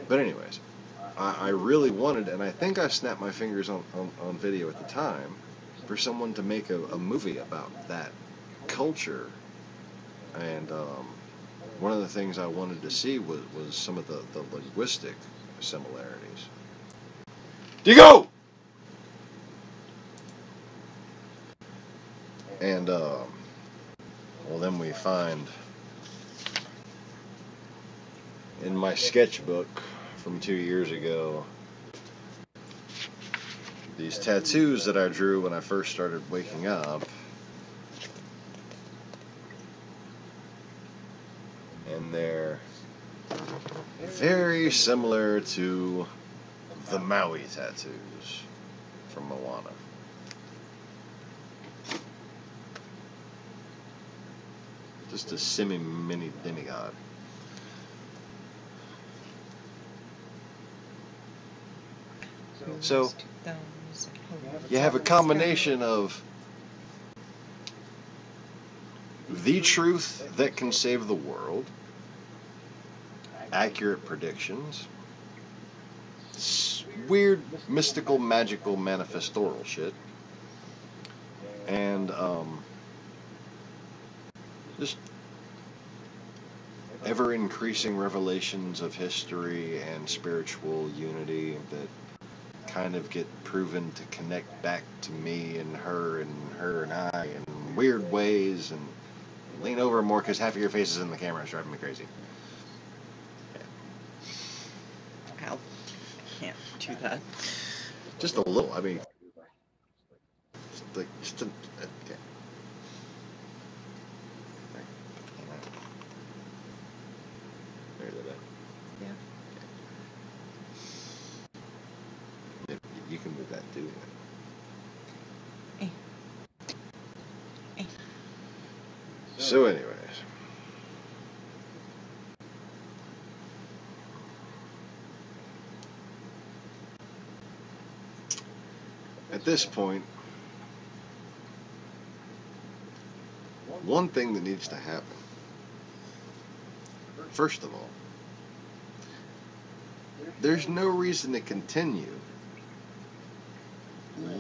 [SPEAKER 1] But anyways, I really wanted, and I think I snapped my fingers on video at the time, for someone to make a movie about that culture. And one of the things I wanted to see was some of the linguistic similarities. Digo! And, well, then we find in my sketchbook from 2 years ago these tattoos that I drew when I first started waking up. And they're very similar to the Maui tattoos from Moana. Just a semi-mini demigod. So, you have a combination of the truth that can save the world, accurate predictions, weird, mystical, magical, manifestorial shit, and just ever-increasing revelations of history and spiritual unity that kind of get proven to connect back to me and her and I in weird ways. And lean over more because half of your face is in the camera. It's driving me crazy.
[SPEAKER 3] I can't do that.
[SPEAKER 1] Just a little. I mean, just a. Okay. There's that. Yeah. You can move that too. So, anyways. At this point, one thing that needs to happen, first of all, there's no reason to continue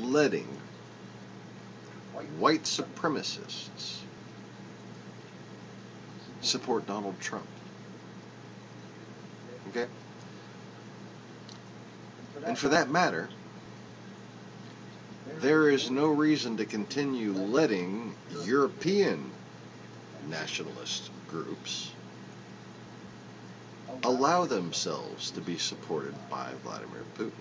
[SPEAKER 1] letting white supremacists support Donald Trump. Okay? And for that matter, there is no reason to continue letting European nationalist groups allow themselves to be supported by Vladimir Putin.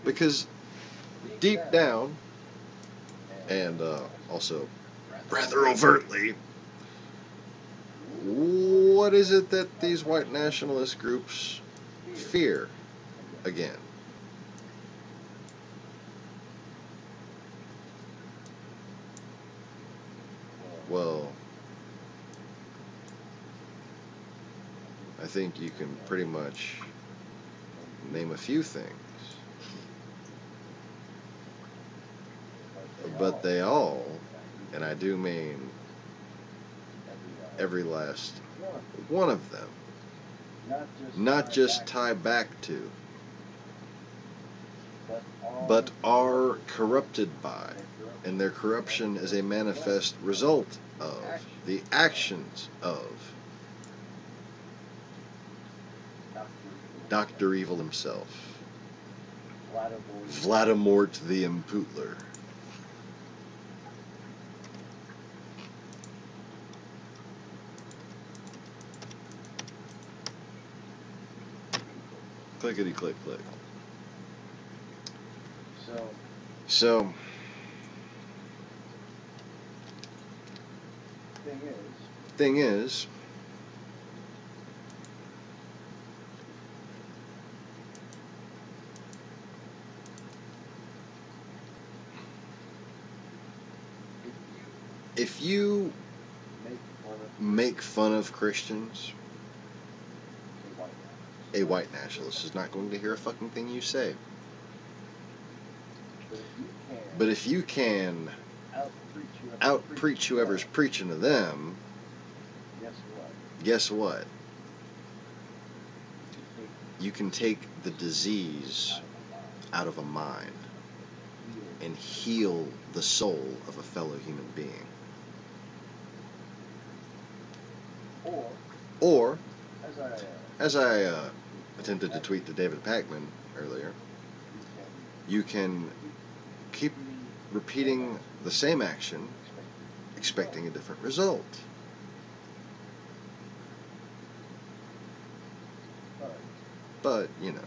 [SPEAKER 1] Because deep down, and also rather overtly, what is it that these white nationalist groups fear again? Well, I think you can pretty much name a few things. But they all, and I do mean every last one of them. Not just tie back to, but are corrupted by, and their corruption is a manifest result of the actions of Dr. Evil himself, Vladimort the Imputler. Clickety click click. So thing is, if you make fun of Christians, a white nationalist is not going to hear a fucking thing you say. But if you can out-preach whoever's preaching to them, guess what? You can take the disease out of a mind and heal the soul of a fellow human being. Or, as I attempted to tweet to David Packman earlier, you can keep repeating the same action, expecting a different result. But, you know,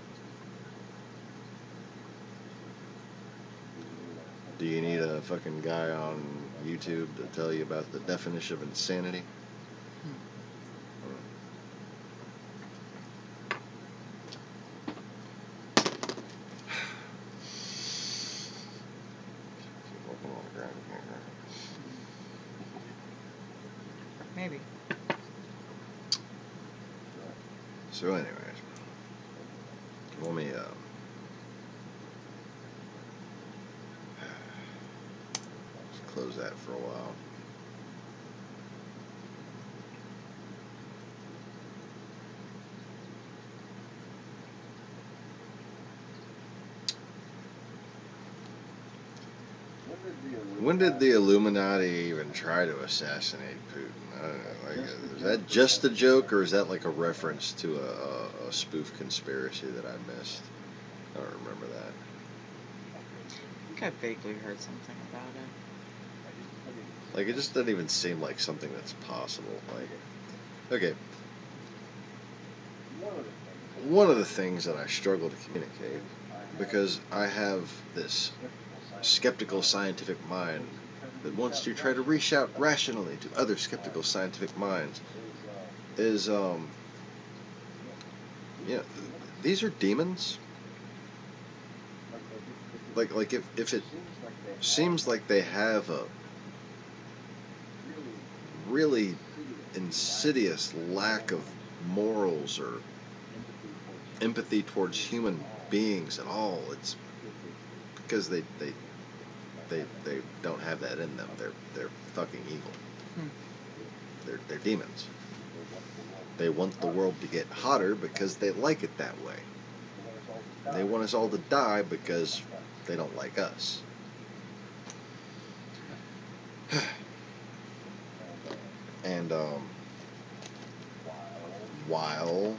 [SPEAKER 1] do you need a fucking guy on YouTube to tell you about the definition of insanity?
[SPEAKER 3] Maybe.
[SPEAKER 1] So anyways, let me just close that for a while. When did the Illuminati even try to assassinate Putin? I don't know. Like, is that just a joke, or is that like a reference to a spoof conspiracy that I missed? I don't remember that.
[SPEAKER 3] I think I vaguely heard something about it.
[SPEAKER 1] Like, it just doesn't even seem like something that's possible. Like, okay. One of the things that I struggle to communicate, because I have this skeptical scientific mind that wants to try to reach out rationally to other skeptical scientific minds, is, these are demons. Like if it seems like they have a really insidious lack of morals or empathy towards human beings at all, it's because they don't have that in them. They're fucking evil. They're demons. They want the world to get hotter because they like it that way. They want us all to die because they don't like us. And while,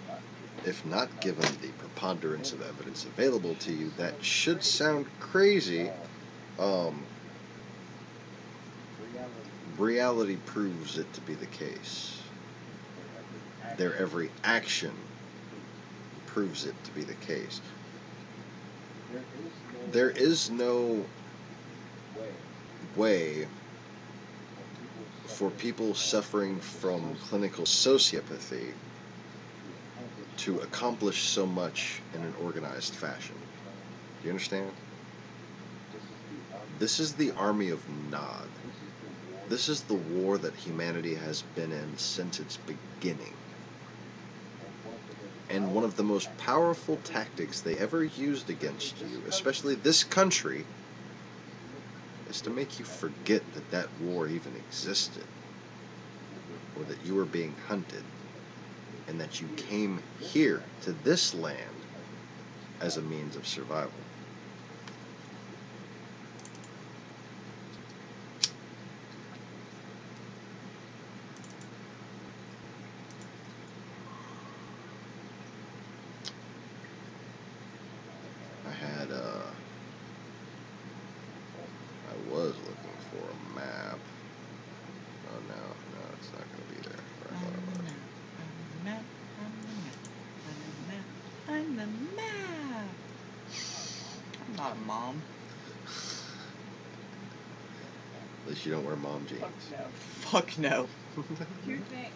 [SPEAKER 1] if not given the preponderance of evidence available to you, that should sound crazy, reality proves it to be the case. Their every action proves it to be the case. There is no way for people suffering from clinical sociopathy to accomplish so much in an organized fashion. Do you understand? This is the army of Nod. This is the war that humanity has been in since its beginning. And one of the most powerful tactics they ever used against you, especially this country, is to make you forget that that war even existed. or that you were being hunted, and that you came here to this land as a means of survival. I was looking for a map. Oh no, it's not going to be there. Where I thought it was.
[SPEAKER 3] I'm the map. I'm not a mom.
[SPEAKER 1] At least you don't wear mom jeans.
[SPEAKER 3] Fuck no.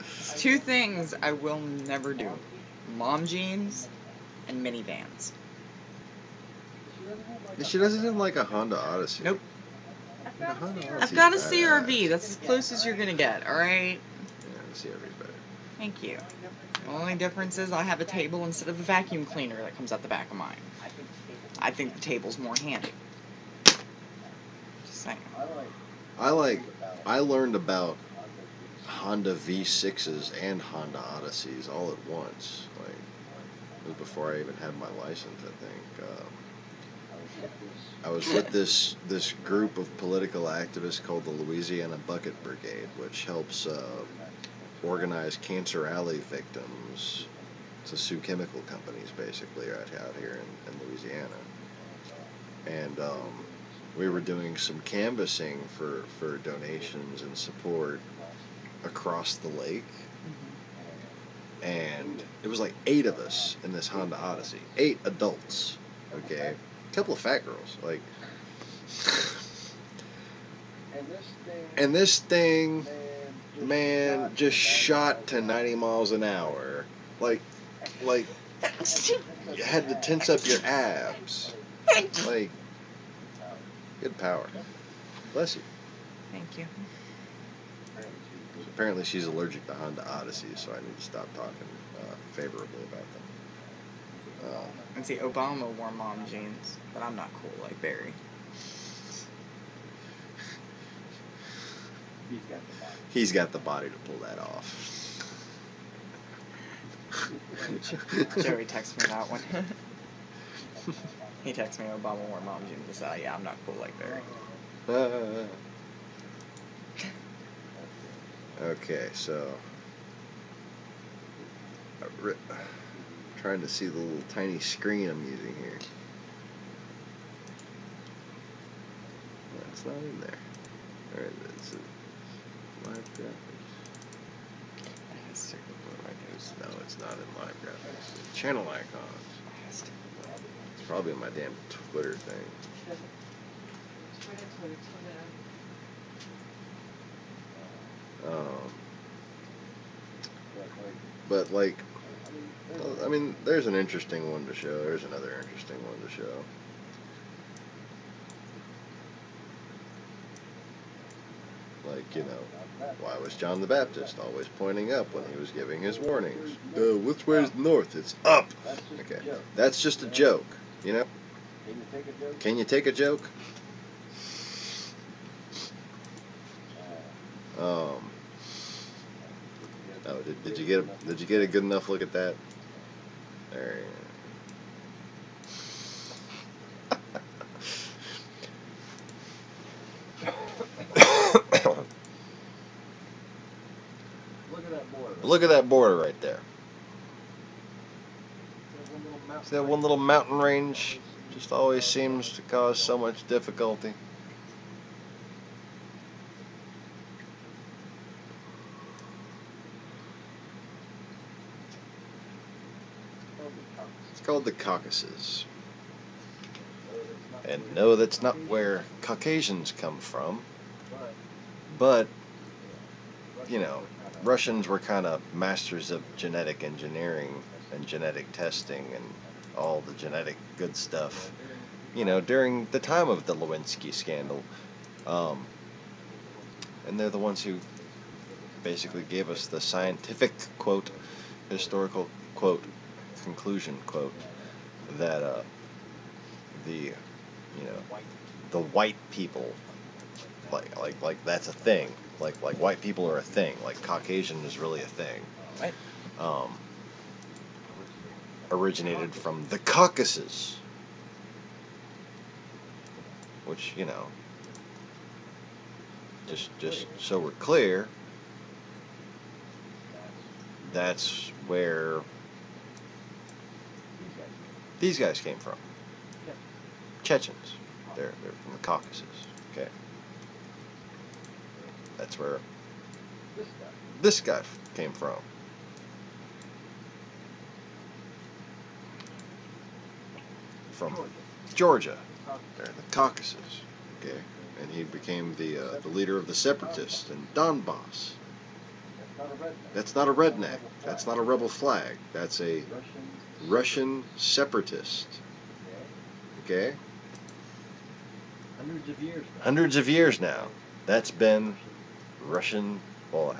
[SPEAKER 3] It's two things I will never do. Mom jeans and minivans.
[SPEAKER 1] She doesn't have like a Honda Odyssey.
[SPEAKER 3] Nope.
[SPEAKER 1] The Honda
[SPEAKER 3] I've
[SPEAKER 1] Odyssey
[SPEAKER 3] got a
[SPEAKER 1] is
[SPEAKER 3] CRV.
[SPEAKER 1] badass.
[SPEAKER 3] That's as close as you're gonna get, alright?
[SPEAKER 1] Yeah, the CRV's better.
[SPEAKER 3] Thank you. The only difference is I have a table instead of a vacuum cleaner that comes out the back of mine. I think the table's more handy. Just saying.
[SPEAKER 1] I learned about Honda V6s and Honda Odysseys all at once. Like, it was before I even had my license, I think. I was with this group of political activists called the Louisiana Bucket Brigade, which helps organize cancer alley victims to sue chemical companies, basically, right out here in Louisiana. And we were doing some canvassing for donations and support across the lake. And it was like 8 of us in this Honda Odyssey. 8 adults, okay? A couple of fat girls, like. And this thing, man, just shot to 90 miles an hour. Like, you had to tense up your abs. Like, good power. Bless you.
[SPEAKER 3] Thank you.
[SPEAKER 1] Apparently she's allergic to Honda Odysseys, so I need to stop talking favorably about them.
[SPEAKER 3] And see, Obama wore mom jeans, but I'm not cool like Barry.
[SPEAKER 1] He's got the body to pull that off.
[SPEAKER 3] Joey texted me that one. He texted me Obama wore mom jeans and said, yeah, I'm not cool like Barry.
[SPEAKER 1] Okay, so trying to see the little tiny screen I'm using here. It's not in there. Alright, it's live graphics. No, it's not in live graphics. It's channel icons. It's probably in my damn Twitter thing. But like, I mean, there's an interesting one to show. There's another interesting one to show. Like, you know, why was John the Baptist always pointing up when he was giving his warnings? Which way is north? It's up. Okay, that's just a joke, you know? Can you take a joke? Oh, did you get a good enough look at that? There. Look at that border right there. See that one little mountain range? Just always seems to cause so much difficulty. It's called the Caucasus. And no, that's not where Caucasians come from. But, you know, Russians were kind of masters of genetic engineering and genetic testing and all the genetic good stuff, you know, during the time of the Lewinsky scandal. And they're the ones who basically gave us the scientific, quote, historical, quote, conclusion, quote, that the white people like that's a thing. Like white people are a thing. Like Caucasian is really a thing.
[SPEAKER 3] Right.
[SPEAKER 1] Originated from the Caucasus, which, you know, just so we're clear, that's where these guys came from. Chechens. They're from the Caucasus. Okay. That's where this guy came from. From Georgia. They're in the Caucasus. Okay. And he became the leader of the separatists in Donbass. That's not a redneck. That's not a rebel flag. That's a Russian separatist. Okay? Hundreds of years now. That's been Russian, well,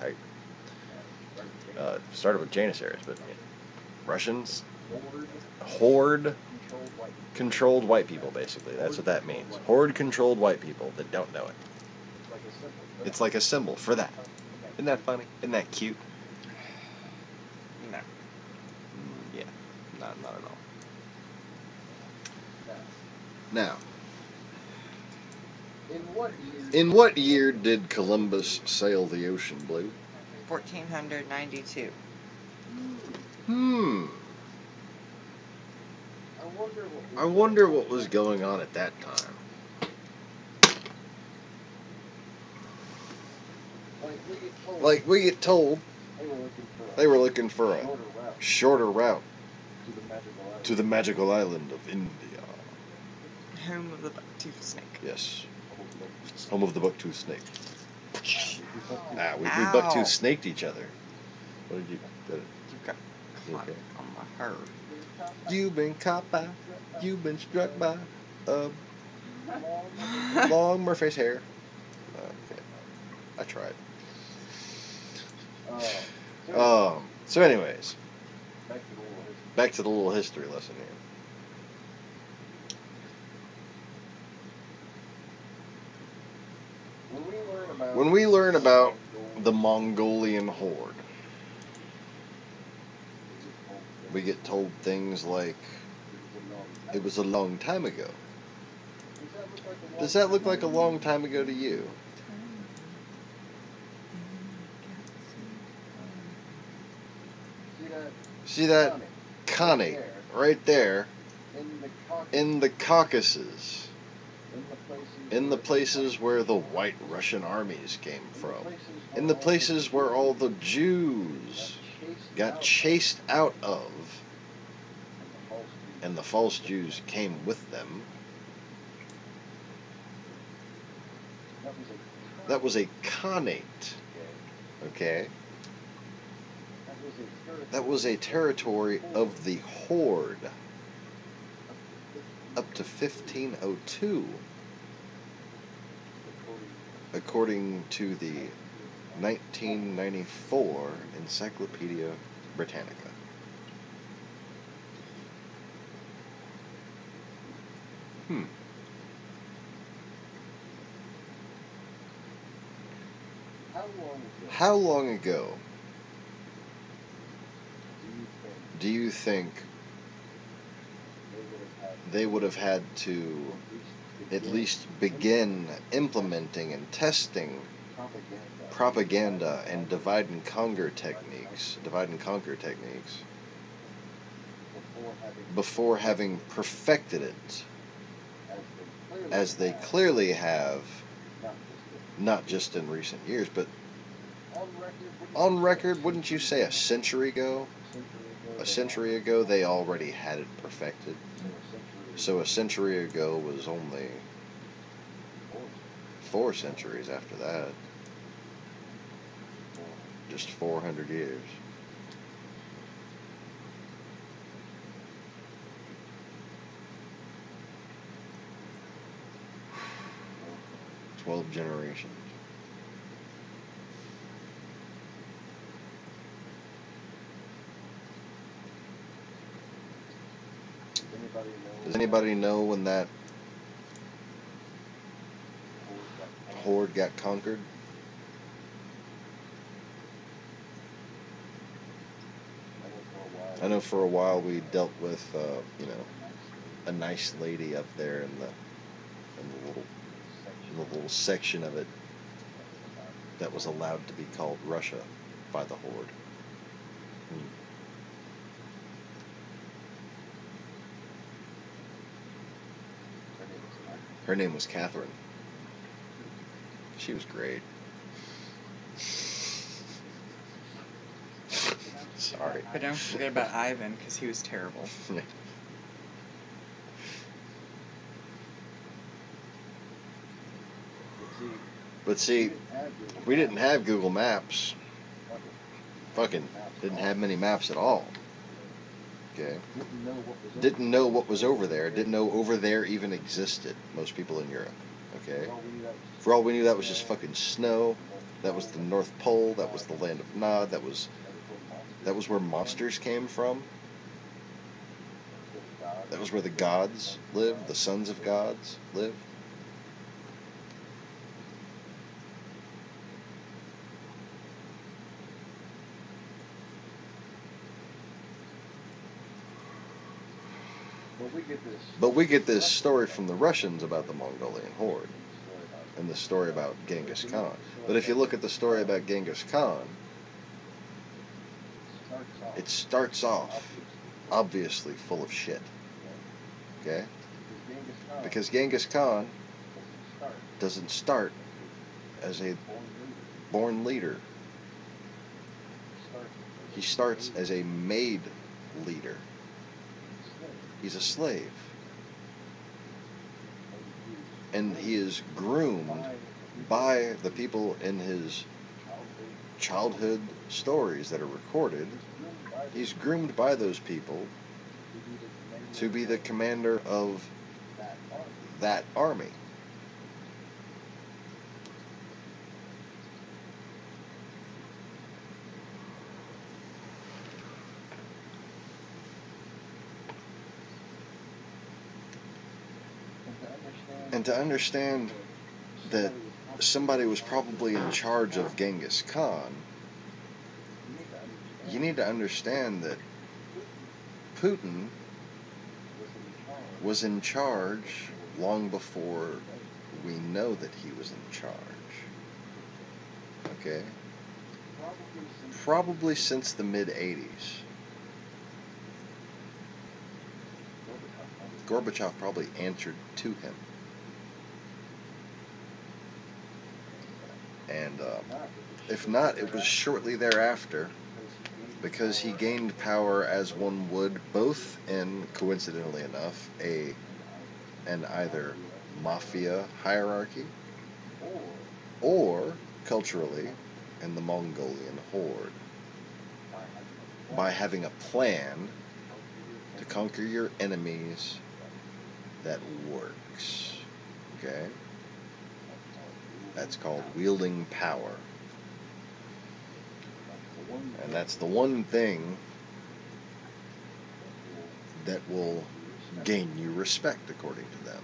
[SPEAKER 1] started with Janissaries, but Russians, horde-controlled white people, basically. That's what that means. Horde-controlled white people that don't know it. It's like a symbol for that. Isn't that funny? Isn't that cute?
[SPEAKER 3] No.
[SPEAKER 1] Yeah, not at all. Now, in what year did Columbus sail the ocean blue?
[SPEAKER 3] 1492.
[SPEAKER 1] I wonder what was going on at that time. Like we get told, they were looking for a shorter route to the magical island of India.
[SPEAKER 3] Home of the buck-toothed snake.
[SPEAKER 1] Yes. Home of the buck-toothed snake. We
[SPEAKER 3] Ow.
[SPEAKER 1] buck-toothed snaked each other. What did you...
[SPEAKER 3] You got caught
[SPEAKER 1] okay.
[SPEAKER 3] on my hair.
[SPEAKER 1] You've been caught by, you've been struck by long Murphy's hair. Okay. I tried. So anyways, back to the little history lesson here. When we learn about the Mongolian horde, we get told things like, it was a long time ago. Does that look like a long time ago to you? See that Khanate right there in the Caucasus, in the places where the white Russian armies came from, in the places where all the Jews got chased out of, and the false Jews came with them. That was a Khanate, okay? That was a territory of the horde up to 1502, according to the 1994 Encyclopedia Britannica. How long ago do you think they would have had to at least begin implementing and testing propaganda and divide and conquer techniques before having perfected it, as they clearly have, not just in recent years, but on record, wouldn't you say a century ago? A century ago, they already had it perfected. So a century ago was only 4 centuries after that. Just 400 years. "12 generations. Does anybody know when that horde got conquered? I know for a while we dealt with, you know, a nice lady up there in the little section of it that was allowed to be called Russia by the horde. Her name was Catherine. She was great. Sorry.
[SPEAKER 3] But don't forget about Ivan, because he was terrible.
[SPEAKER 1] But see, we didn't have Google Maps. Fucking didn't have many maps at all. Okay? Didn't know what was over there. Didn't know over there even existed. Most people in Europe. Okay? For all we knew, that was just fucking snow. That was the North Pole. That was the land of Nod. That was where monsters came from. That was where the gods lived. The sons of gods lived. But we get this story from the Russians about the Mongolian horde, and the story about Genghis Khan. But if you look at the story about Genghis Khan, it starts off obviously full of shit. Okay? Because Genghis Khan doesn't start as a born leader. He starts as a made leader. He's a slave. And he is groomed by the people in his childhood stories that are recorded. He's groomed by those people to be the commander of that army. And to understand that somebody was probably in charge of Genghis Khan, you need to understand that Putin was in charge long before we know that he was in charge. Okay? Probably since the mid-'80s. Gorbachev probably answered to him. And if not, it was shortly thereafter, because he gained power as one would, both in, coincidentally enough, an either mafia hierarchy, or culturally in the Mongolian horde, by having a plan to conquer your enemies that works. Okay? That's called wielding power. And that's the one thing that will gain you respect, according to them.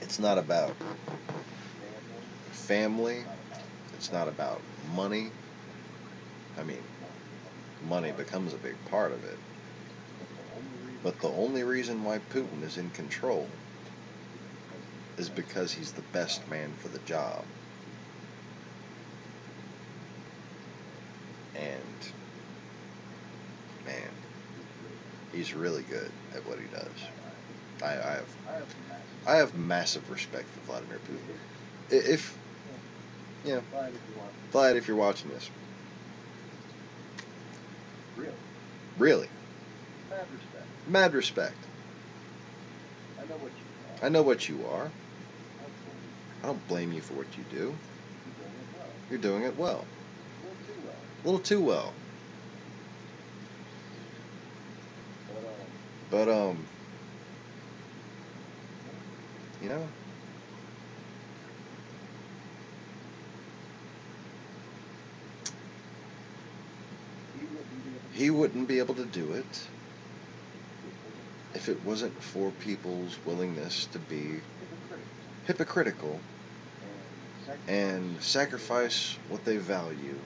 [SPEAKER 1] It's not about family. It's not about money. I mean, money becomes a big part of it. But the only reason why Putin is in control is because he's the best man for the job. And, man, he's really good at what he does. I have massive respect for Vladimir Putin. If, you know, Vlad, if you're watching this. Really. Mad respect. I know what you are. I don't blame you for what you do. You're doing it well. A little too well. But, you know, he wouldn't be able to do it if it wasn't for people's willingness to be hypocritical and sacrifice what they value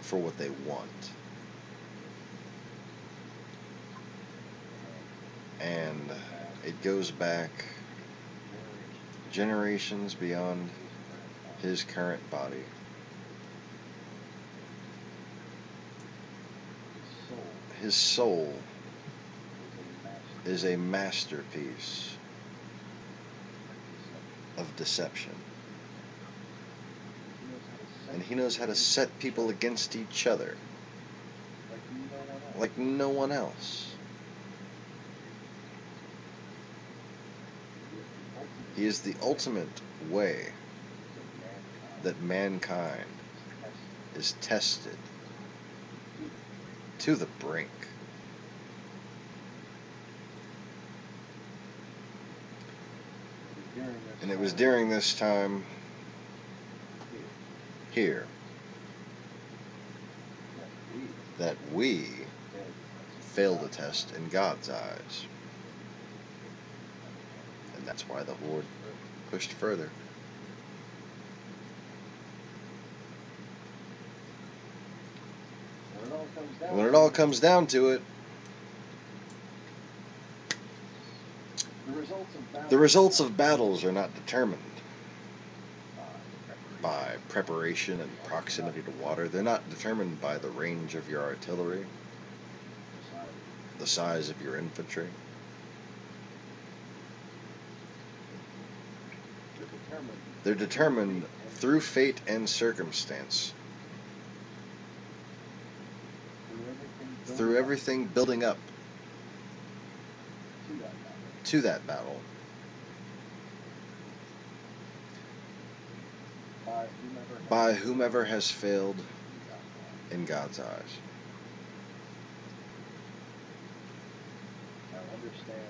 [SPEAKER 1] for what they want. And it goes back generations beyond his current body. His soul is a masterpiece of deception. And he knows how to set people against each other like no one else. He is the ultimate way that mankind is tested to the brink. And it was during this time here that we failed the test in God's eyes. And that's why the Lord pushed further. When it all comes down to it, the results of battles are not determined by preparation and proximity to water. They're not determined by the range of your artillery, the size of your infantry. They're determined through fate and circumstance, through everything building up to that battle, by whomever has failed in God's eyes.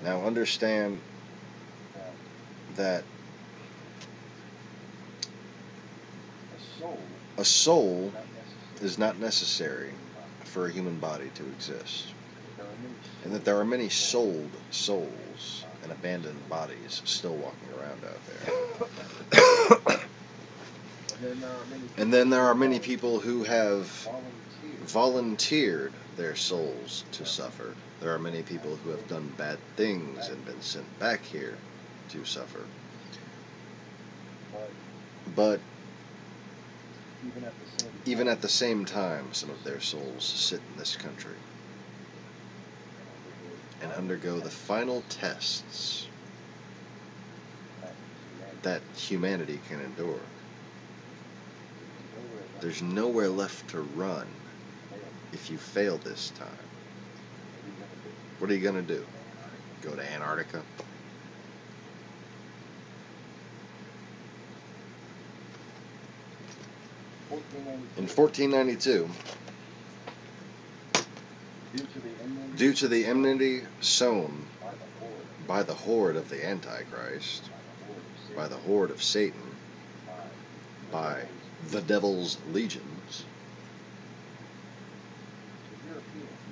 [SPEAKER 1] Now understand that a soul is not necessary for a human body to exist, and that there are many sold souls and abandoned bodies still walking around out there. And then there are many people who have volunteered their souls to suffer. There are many people who have done bad things and been sent back here to suffer. But even at the same time, some of their souls sit in this country and undergo the final tests that humanity can endure. There's nowhere left to run if you fail this time. What are you going to do? Go to Antarctica? In 1492, due to the enmity sown by the horde of the Antichrist, by the horde of Satan, by the devil's legions,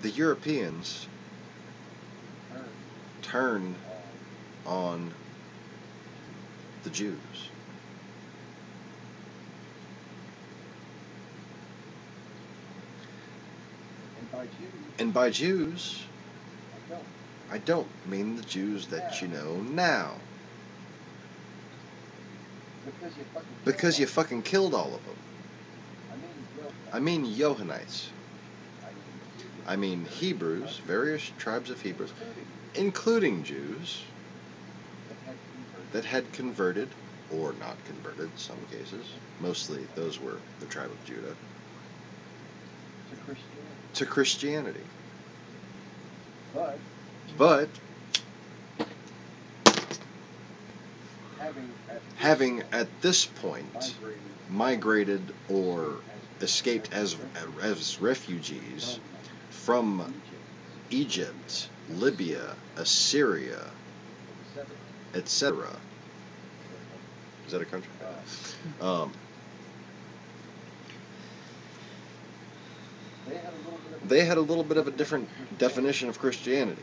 [SPEAKER 1] the Europeans turned on the Jews. And by Jews, I don't mean the Jews that you know now. Because you fucking killed all of them. I mean Johannite. I mean Hebrews, various tribes of Hebrews, including Jews that had converted, or not converted, some cases. Mostly those were the tribe of Judah. To Christianity. But having at this point migrated or escaped as refugees from Egypt, Libya, Assyria, etc. Is that a country? They had a little bit of a different definition of Christianity.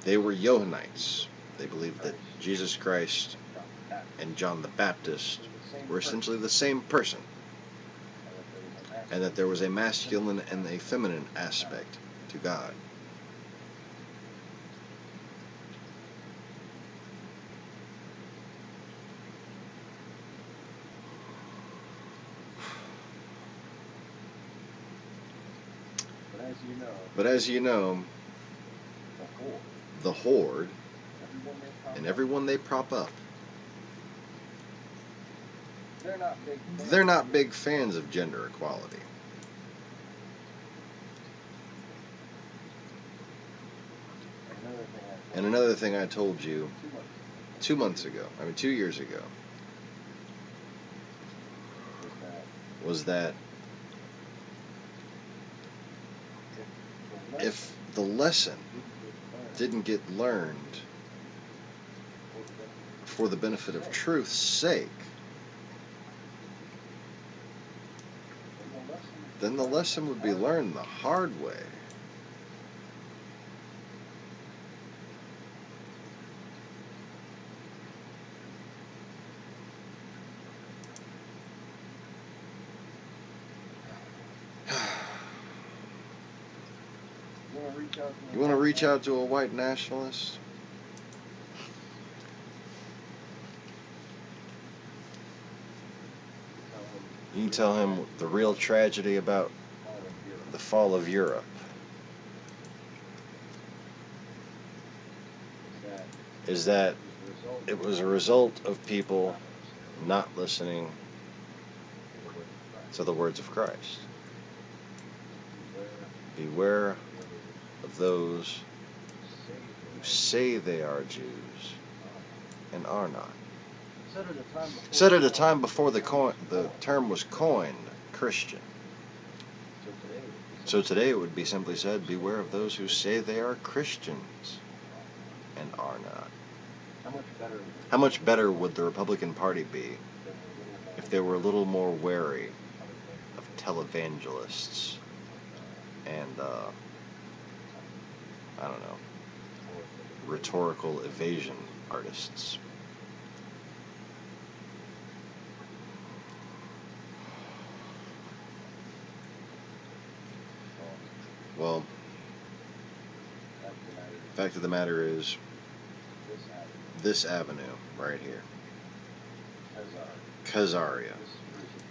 [SPEAKER 1] They were Johannites. They believed that Jesus Christ and John the Baptist were essentially the same person, and that there was a masculine and a feminine aspect to God. But as you know, the horde and everyone they prop up, they're not big fans of gender equality. And another thing I told you 2 years ago, was that if the lesson didn't get learned for the benefit of truth's sake, then the lesson would be learned the hard way. You want to reach out to a white nationalist? You can tell him the real tragedy about the fall of Europe is that it was a result of people not listening to the words of Christ. Beware of those who say they are Jews and are not. Said at a time before the term was coined, Christian. So today it would be simply said, beware of those who say they are Christians and are not. How much better would the Republican Party be if they were a little more wary of televangelists and, I don't know, rhetorical evasion artists? Well, fact of the matter is, this avenue right here, Khazaria,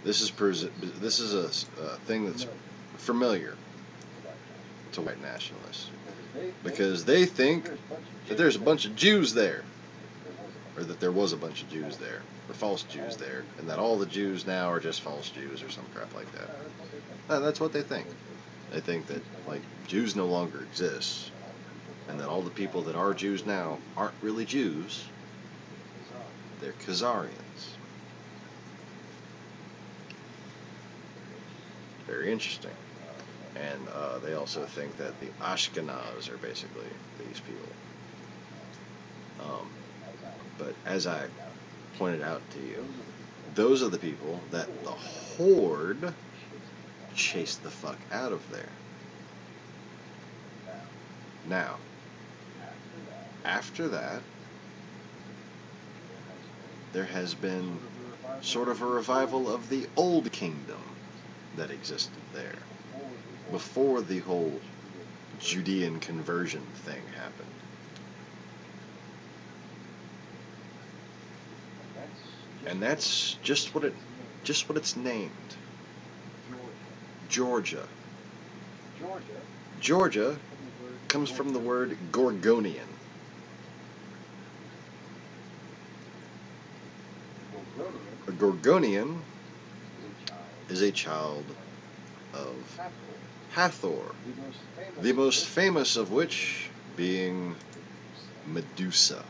[SPEAKER 1] this is a thing that's familiar to white nationalists, because they think that there's a bunch of Jews there, or that there was a bunch of Jews there, or false Jews there, and that all the Jews now are just false Jews or some crap like that. That's what they think. They think that, like, Jews no longer exist, and that all the people that are Jews now aren't really Jews. They're Khazarians. Very interesting. And they also think that the Ashkenaz are basically these people. But as I pointed out to you, those are the people that the horde chased the fuck out of there. Now, after that, there has been sort of a revival of the old kingdom that existed there before the whole Judean conversion thing happened. And that's just what it's named. Georgia. Georgia comes from the word Gorgonian. A Gorgonian is a child of Hathor, the most famous of which being Medusa.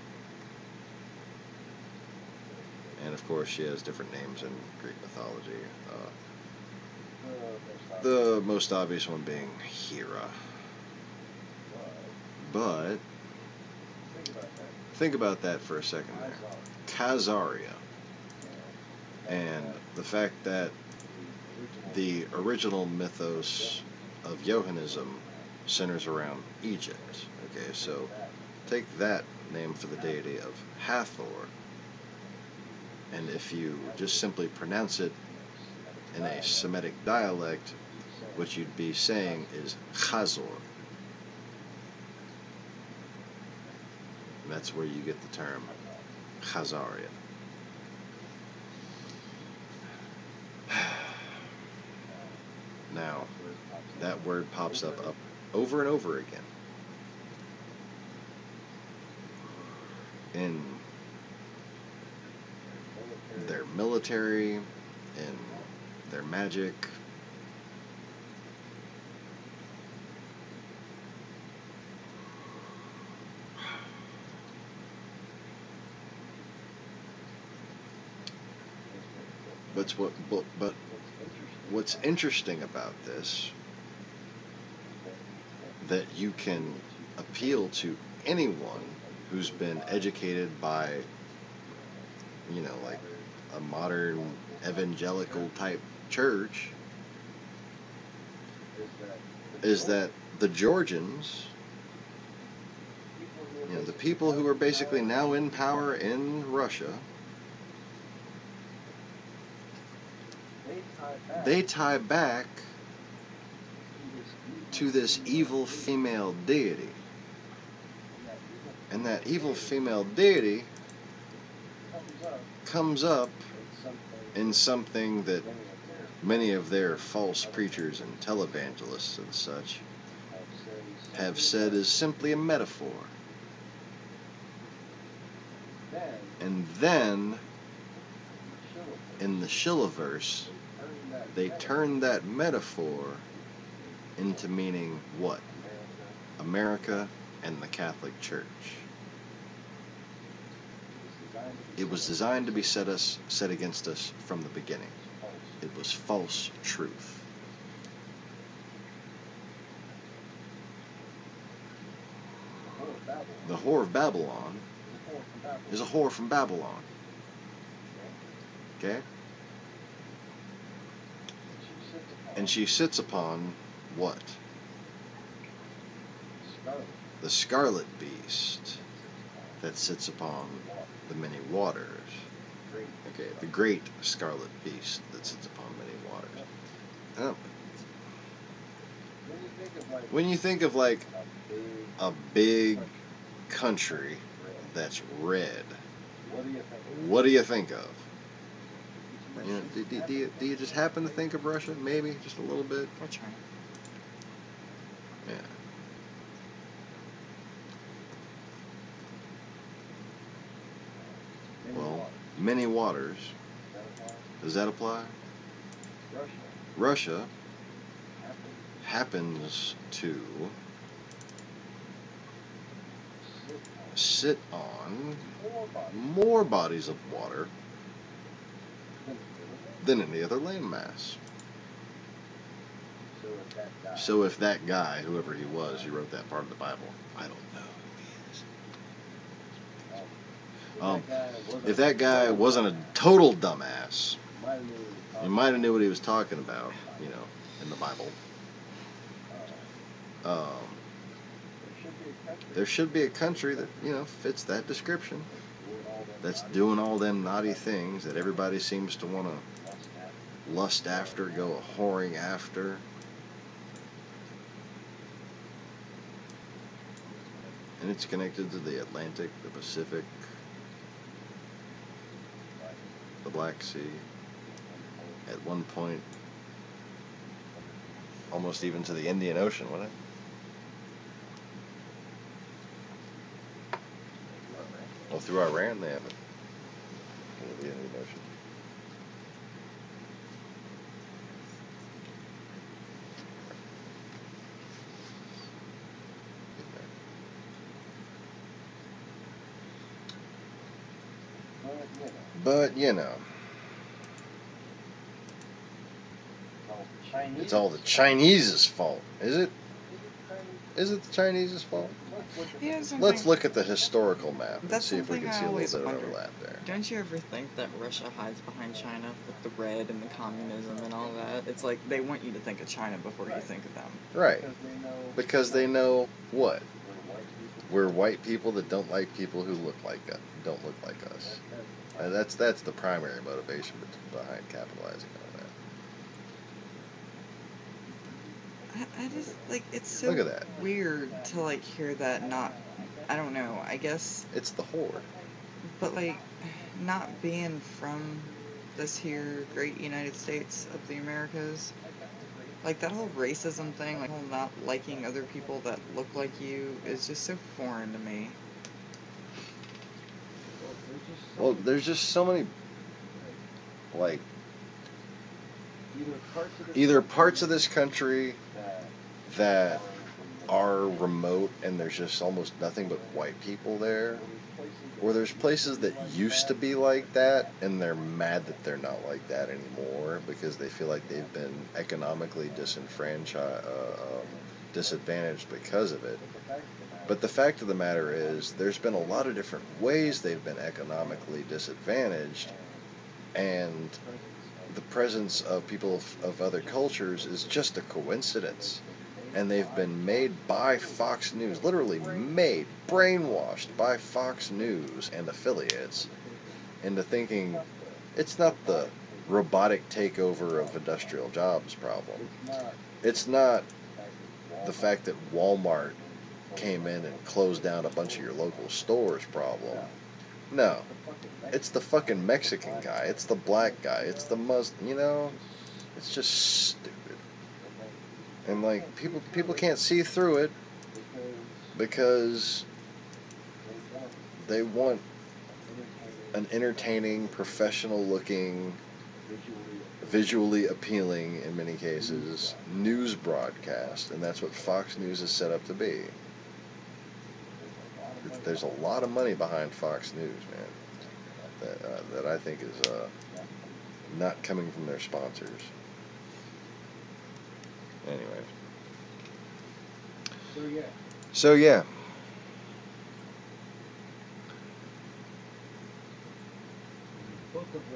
[SPEAKER 1] And of course she has different names in Greek mythology. The most obvious one being Hera. But think about that for a second there. Khazaria. And the fact that the original mythos of Johannism centers around Egypt. Okay, so take that name for the deity of Hathor, and if you just simply pronounce it in a Semitic dialect, what you'd be saying is Chazor. And that's where you get the term Chazaria. Now, that word pops up over and over again in their military, in their magic. But what's interesting about this, that you can appeal to anyone who's been educated by, you know, like a modern evangelical type church, is that the Georgians, you know, the people who are basically now in power in Russia, they tie back to this evil female deity. And that evil female deity comes up in something that many of their false preachers and televangelists and such have said is simply a metaphor. And then, in the Shillaverse, they turn that metaphor into meaning what? America and the Catholic Church. It was designed to be set against us from the beginning. It was false truth. The whore of Babylon is a whore from Babylon. Okay? And she sits upon what? The scarlet beast that sits upon the many waters. Okay, the great scarlet beast that sits upon many waters. When you think of like a big country that's red, what do you think of? You know, do you just happen to think of Russia? Maybe just a little bit.
[SPEAKER 3] Or China.
[SPEAKER 1] Yeah. Well, many waters. Does that apply? Russia happens to sit on more bodies of water than any other landmass. So if that guy, whoever he was, who wrote that part of the Bible, I don't know who he is. If that guy wasn't a total dumbass, he might have knew what he was talking about, you know, in the Bible. There should be a country that, you know, fits that description, that's doing all them naughty things that everybody seems to want to lust after, go a-whoring after. And it's connected to the Atlantic, the Pacific, the Black Sea. At one point, almost even to the Indian Ocean, wasn't it? Well, through Iran, they have it. The Indian Ocean. But, you know, it's all the Chinese's fault. Is it? Is it the Chinese's fault?
[SPEAKER 3] Yeah,
[SPEAKER 1] Let's look at the historical map and
[SPEAKER 3] That's
[SPEAKER 1] see if we
[SPEAKER 3] something
[SPEAKER 1] can
[SPEAKER 3] I
[SPEAKER 1] see a
[SPEAKER 3] always
[SPEAKER 1] little bit of
[SPEAKER 3] wonder.
[SPEAKER 1] overlap there.
[SPEAKER 3] Don't you ever think that Russia hides behind China with the red and the communism and all that? It's like they want you to think of China before you think of them.
[SPEAKER 1] Right. Because they know what? We're white people that don't like people who don't look like us. And that's the primary motivation behind capitalizing on that.
[SPEAKER 3] I just, like, it's so
[SPEAKER 1] Look at that.
[SPEAKER 3] weird to, like, hear that not, I don't know, I guess,
[SPEAKER 1] It's the horde.
[SPEAKER 3] but, like, not being from this here great United States of the Americas, like, that whole racism thing, like, whole not liking other people that look like you is just so foreign to me.
[SPEAKER 1] Well, there's just so many, like, either parts of this country that are remote and there's just almost nothing but white people there, or there's places that used to be like that and they're mad that they're not like that anymore because they feel like they've been economically disadvantaged because of it. But the fact of the matter is, there's been a lot of different ways they've been economically disadvantaged, and the presence of people of other cultures is just a coincidence. And they've been made by Fox News, literally made, brainwashed by Fox News and affiliates into thinking it's not the robotic takeover of industrial jobs problem. It's not the fact that Walmart came in and closed down a bunch of your local stores problem. No. It's the fucking Mexican guy. It's the black guy. It's the Muslim. It's just stupid. And, like, people can't see through it because they want an entertaining, professional-looking, visually appealing, in many cases, news broadcast, and that's what Fox News is set up to be. There's a lot of money behind Fox News, man, that I think is not coming from their sponsors. Anyways. So yeah.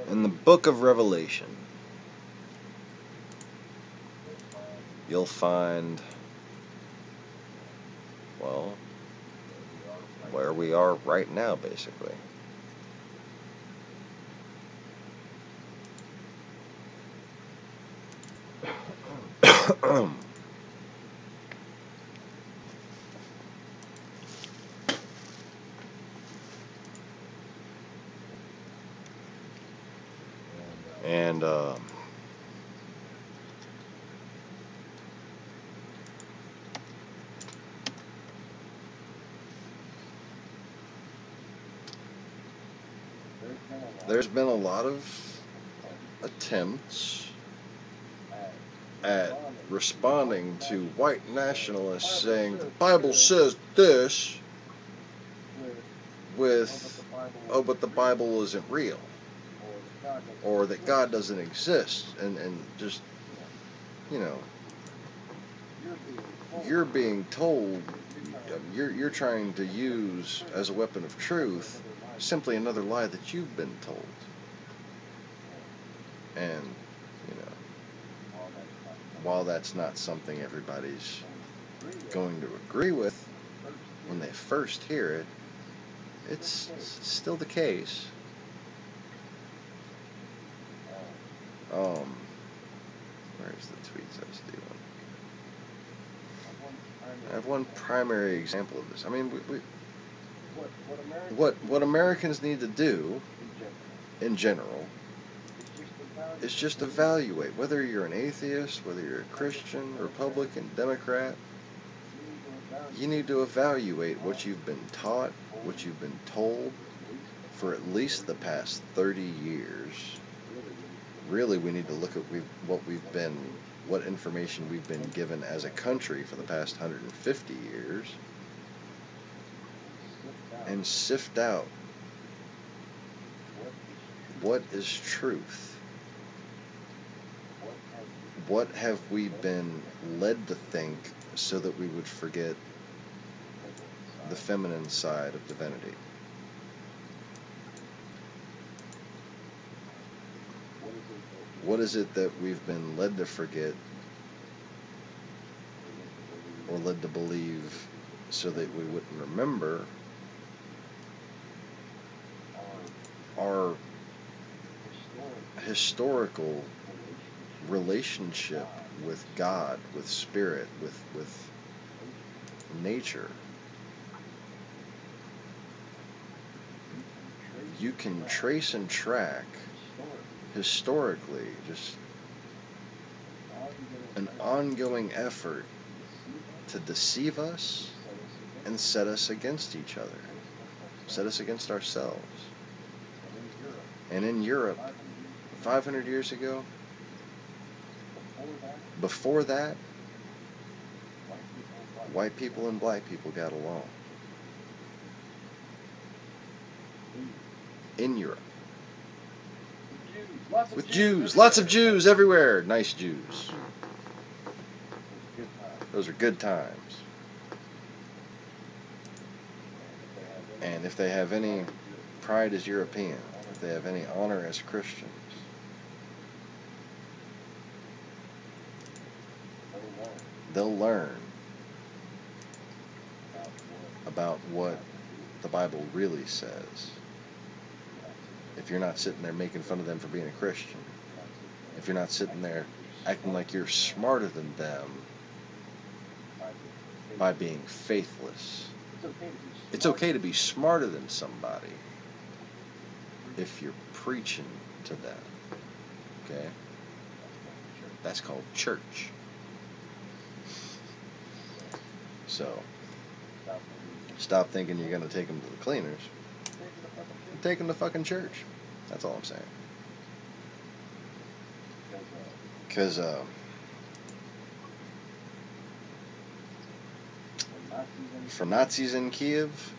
[SPEAKER 1] In the book of Revelation, you'll find, well, where we are right now, basically. And there's been a lot of attempts at responding to white nationalists saying the Bible says this with, oh, but the Bible isn't real, or that God doesn't exist, and just, you're being told, you're trying to use as a weapon of truth simply another lie that you've been told. And, while that's not something everybody's going to agree with when they first hear it, it's still the case. Where's the tweets I was doing? I have one primary example of this. I mean, what Americans need to do, in general, is just evaluate whether you're an atheist, whether you're a Christian, Republican, Democrat. You need to evaluate what you've been taught, what you've been told for at least the past 30 years. Really, we need to look at what information we've been given as a country for the past 150 years, and sift out what is truth. What have we been led to think so that we would forget the feminine side of divinity? What is it that we've been led to forget or led to believe so that we wouldn't remember our historical relationship with God, with spirit, with nature. You can trace and track historically just an ongoing effort to deceive us and set us against each other, set us against ourselves. And in Europe, 500 years ago, before that, white people and black people got along. In Europe. With Jews. Lots of Jews everywhere. Nice Jews. Those are good times. And if they have any pride as European, if they have any honor as Christians, they'll learn about what the Bible really says. If you're not sitting there making fun of them for being a Christian, if you're not sitting there acting like you're smarter than them by being faithless. It's okay to be smarter than somebody if you're preaching to them. Okay? That's called church. So, stop thinking you're going to take them to the cleaners. Take them to fucking church. That's all I'm saying. Because, for Nazis in Kiev,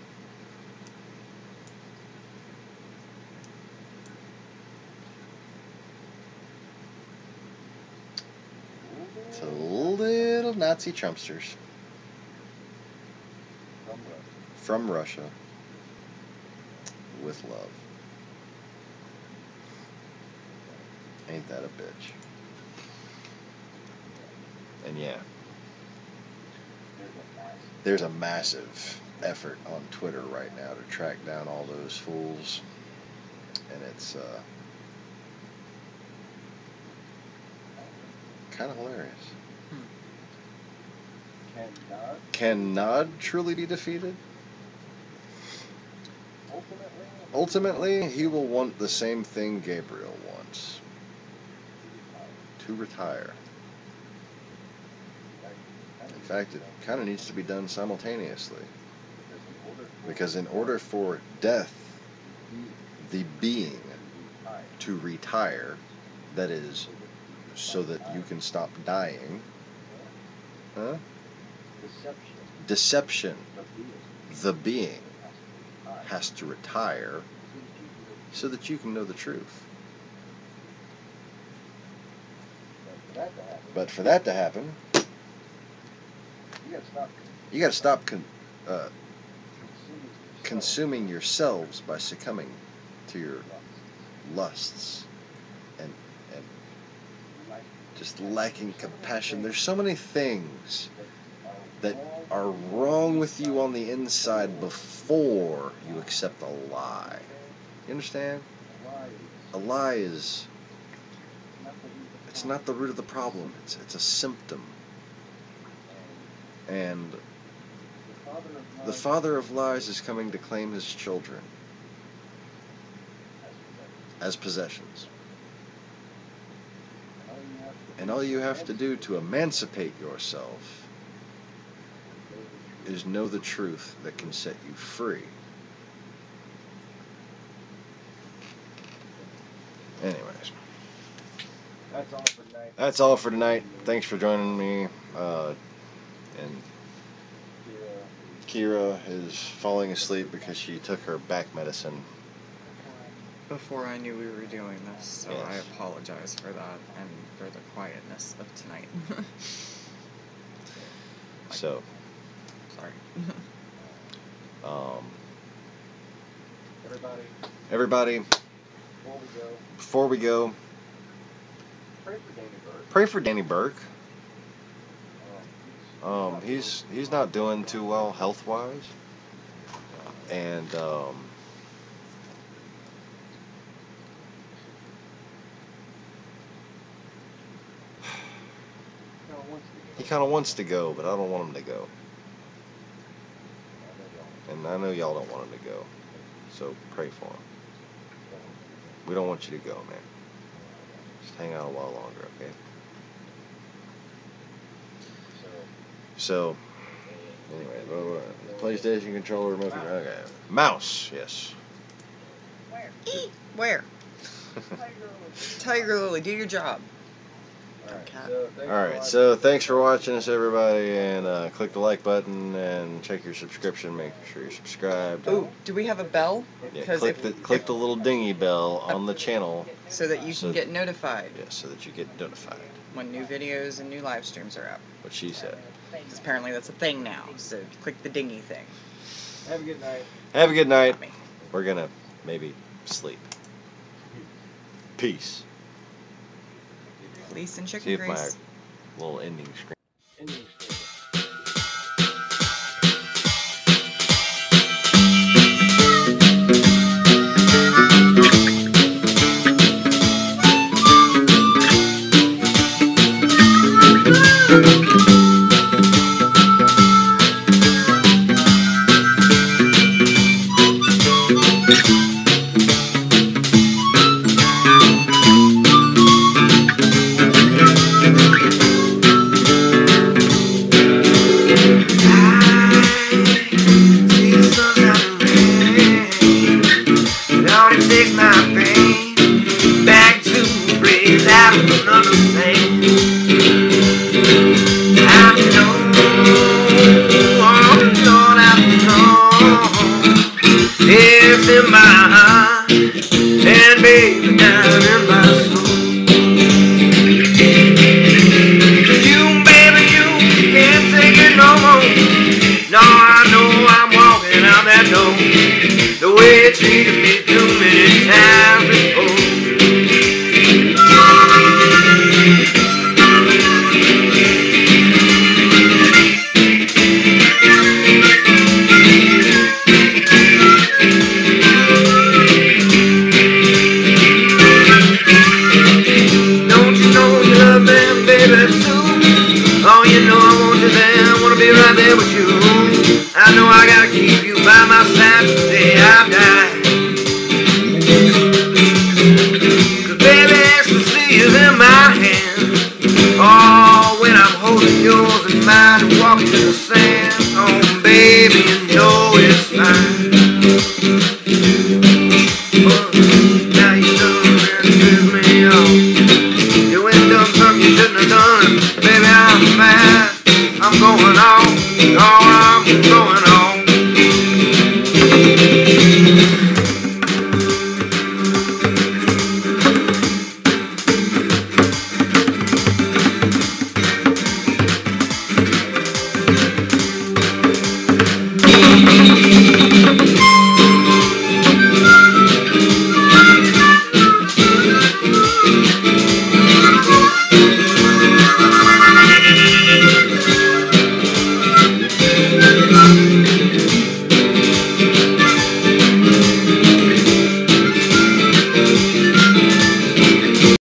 [SPEAKER 1] to little Nazi Trumpsters from Russia with love. Ain't that a bitch? And yeah, there's a massive effort on Twitter right now to track down all those fools, and it's kind of hilarious. Can Nod truly be defeated? Ultimately, he will want the same thing Gabriel wants. To retire. In fact, it kind of needs to be done simultaneously. Because in order for death, the being, to retire, that is, so that you can stop dying, deception, the being, has to retire so that you can know the truth. But for that to happen, you got to stop consuming yourselves by succumbing to your lusts and just lacking compassion. There's so many things that are wrong with you on the inside before you accept a lie. You understand? A lie is, it's not the root of the problem. It's a symptom. And the father of lies is coming to claim his children as possessions. And all you have to do to emancipate yourself is know the truth that can set you free. Anyways. That's all for tonight. Thanks for joining me. And Kira is falling asleep because she took her back medicine.
[SPEAKER 3] Before I knew we were doing this, so
[SPEAKER 1] Yes.
[SPEAKER 3] I apologize for that and for the quietness of tonight.
[SPEAKER 1] So,
[SPEAKER 3] Sorry.
[SPEAKER 1] everybody, before we go,
[SPEAKER 2] Pray for Danny Burke.
[SPEAKER 1] pray for Danny Burke. He's not doing too well health-wise, and he kind of wants to go, but I don't want him to go. And I know y'all don't want him to go, so pray for him. We don't want you to go, man. Just hang out a while longer, okay? So, anyway, PlayStation controller, remote control, okay. Mouse, yes.
[SPEAKER 3] Where? Tiger Lily, do your job.
[SPEAKER 1] Alright, so thanks for watching us, everybody, and click the like button and check your subscription. Make sure you're subscribed.
[SPEAKER 3] Oh, do we have a bell?
[SPEAKER 1] Yeah, click the little dingy bell on the channel
[SPEAKER 3] so that you can get notified.
[SPEAKER 1] Yeah, so that you get notified
[SPEAKER 3] when new videos and new live streams are up.
[SPEAKER 1] What she said.
[SPEAKER 3] Because apparently that's a thing now. So click the dingy thing.
[SPEAKER 2] Have a good night.
[SPEAKER 1] Have a good night. We're gonna maybe sleep. Peace.
[SPEAKER 3] Police and chicken
[SPEAKER 1] See if
[SPEAKER 3] grease.
[SPEAKER 1] my little ending screen.
[SPEAKER 4] In my heart, and baby down in my soul. You, baby, you can't take it no more. No, I know I'm walking out that door. The way you treated me too many times before. Oh, you know I want you there, I wanna be right there with you. I know I gotta keep you by my side till the day I die. 'Cause baby, ecstasy is in my hand. Oh, when I'm holding yours in mine and walking in the sand.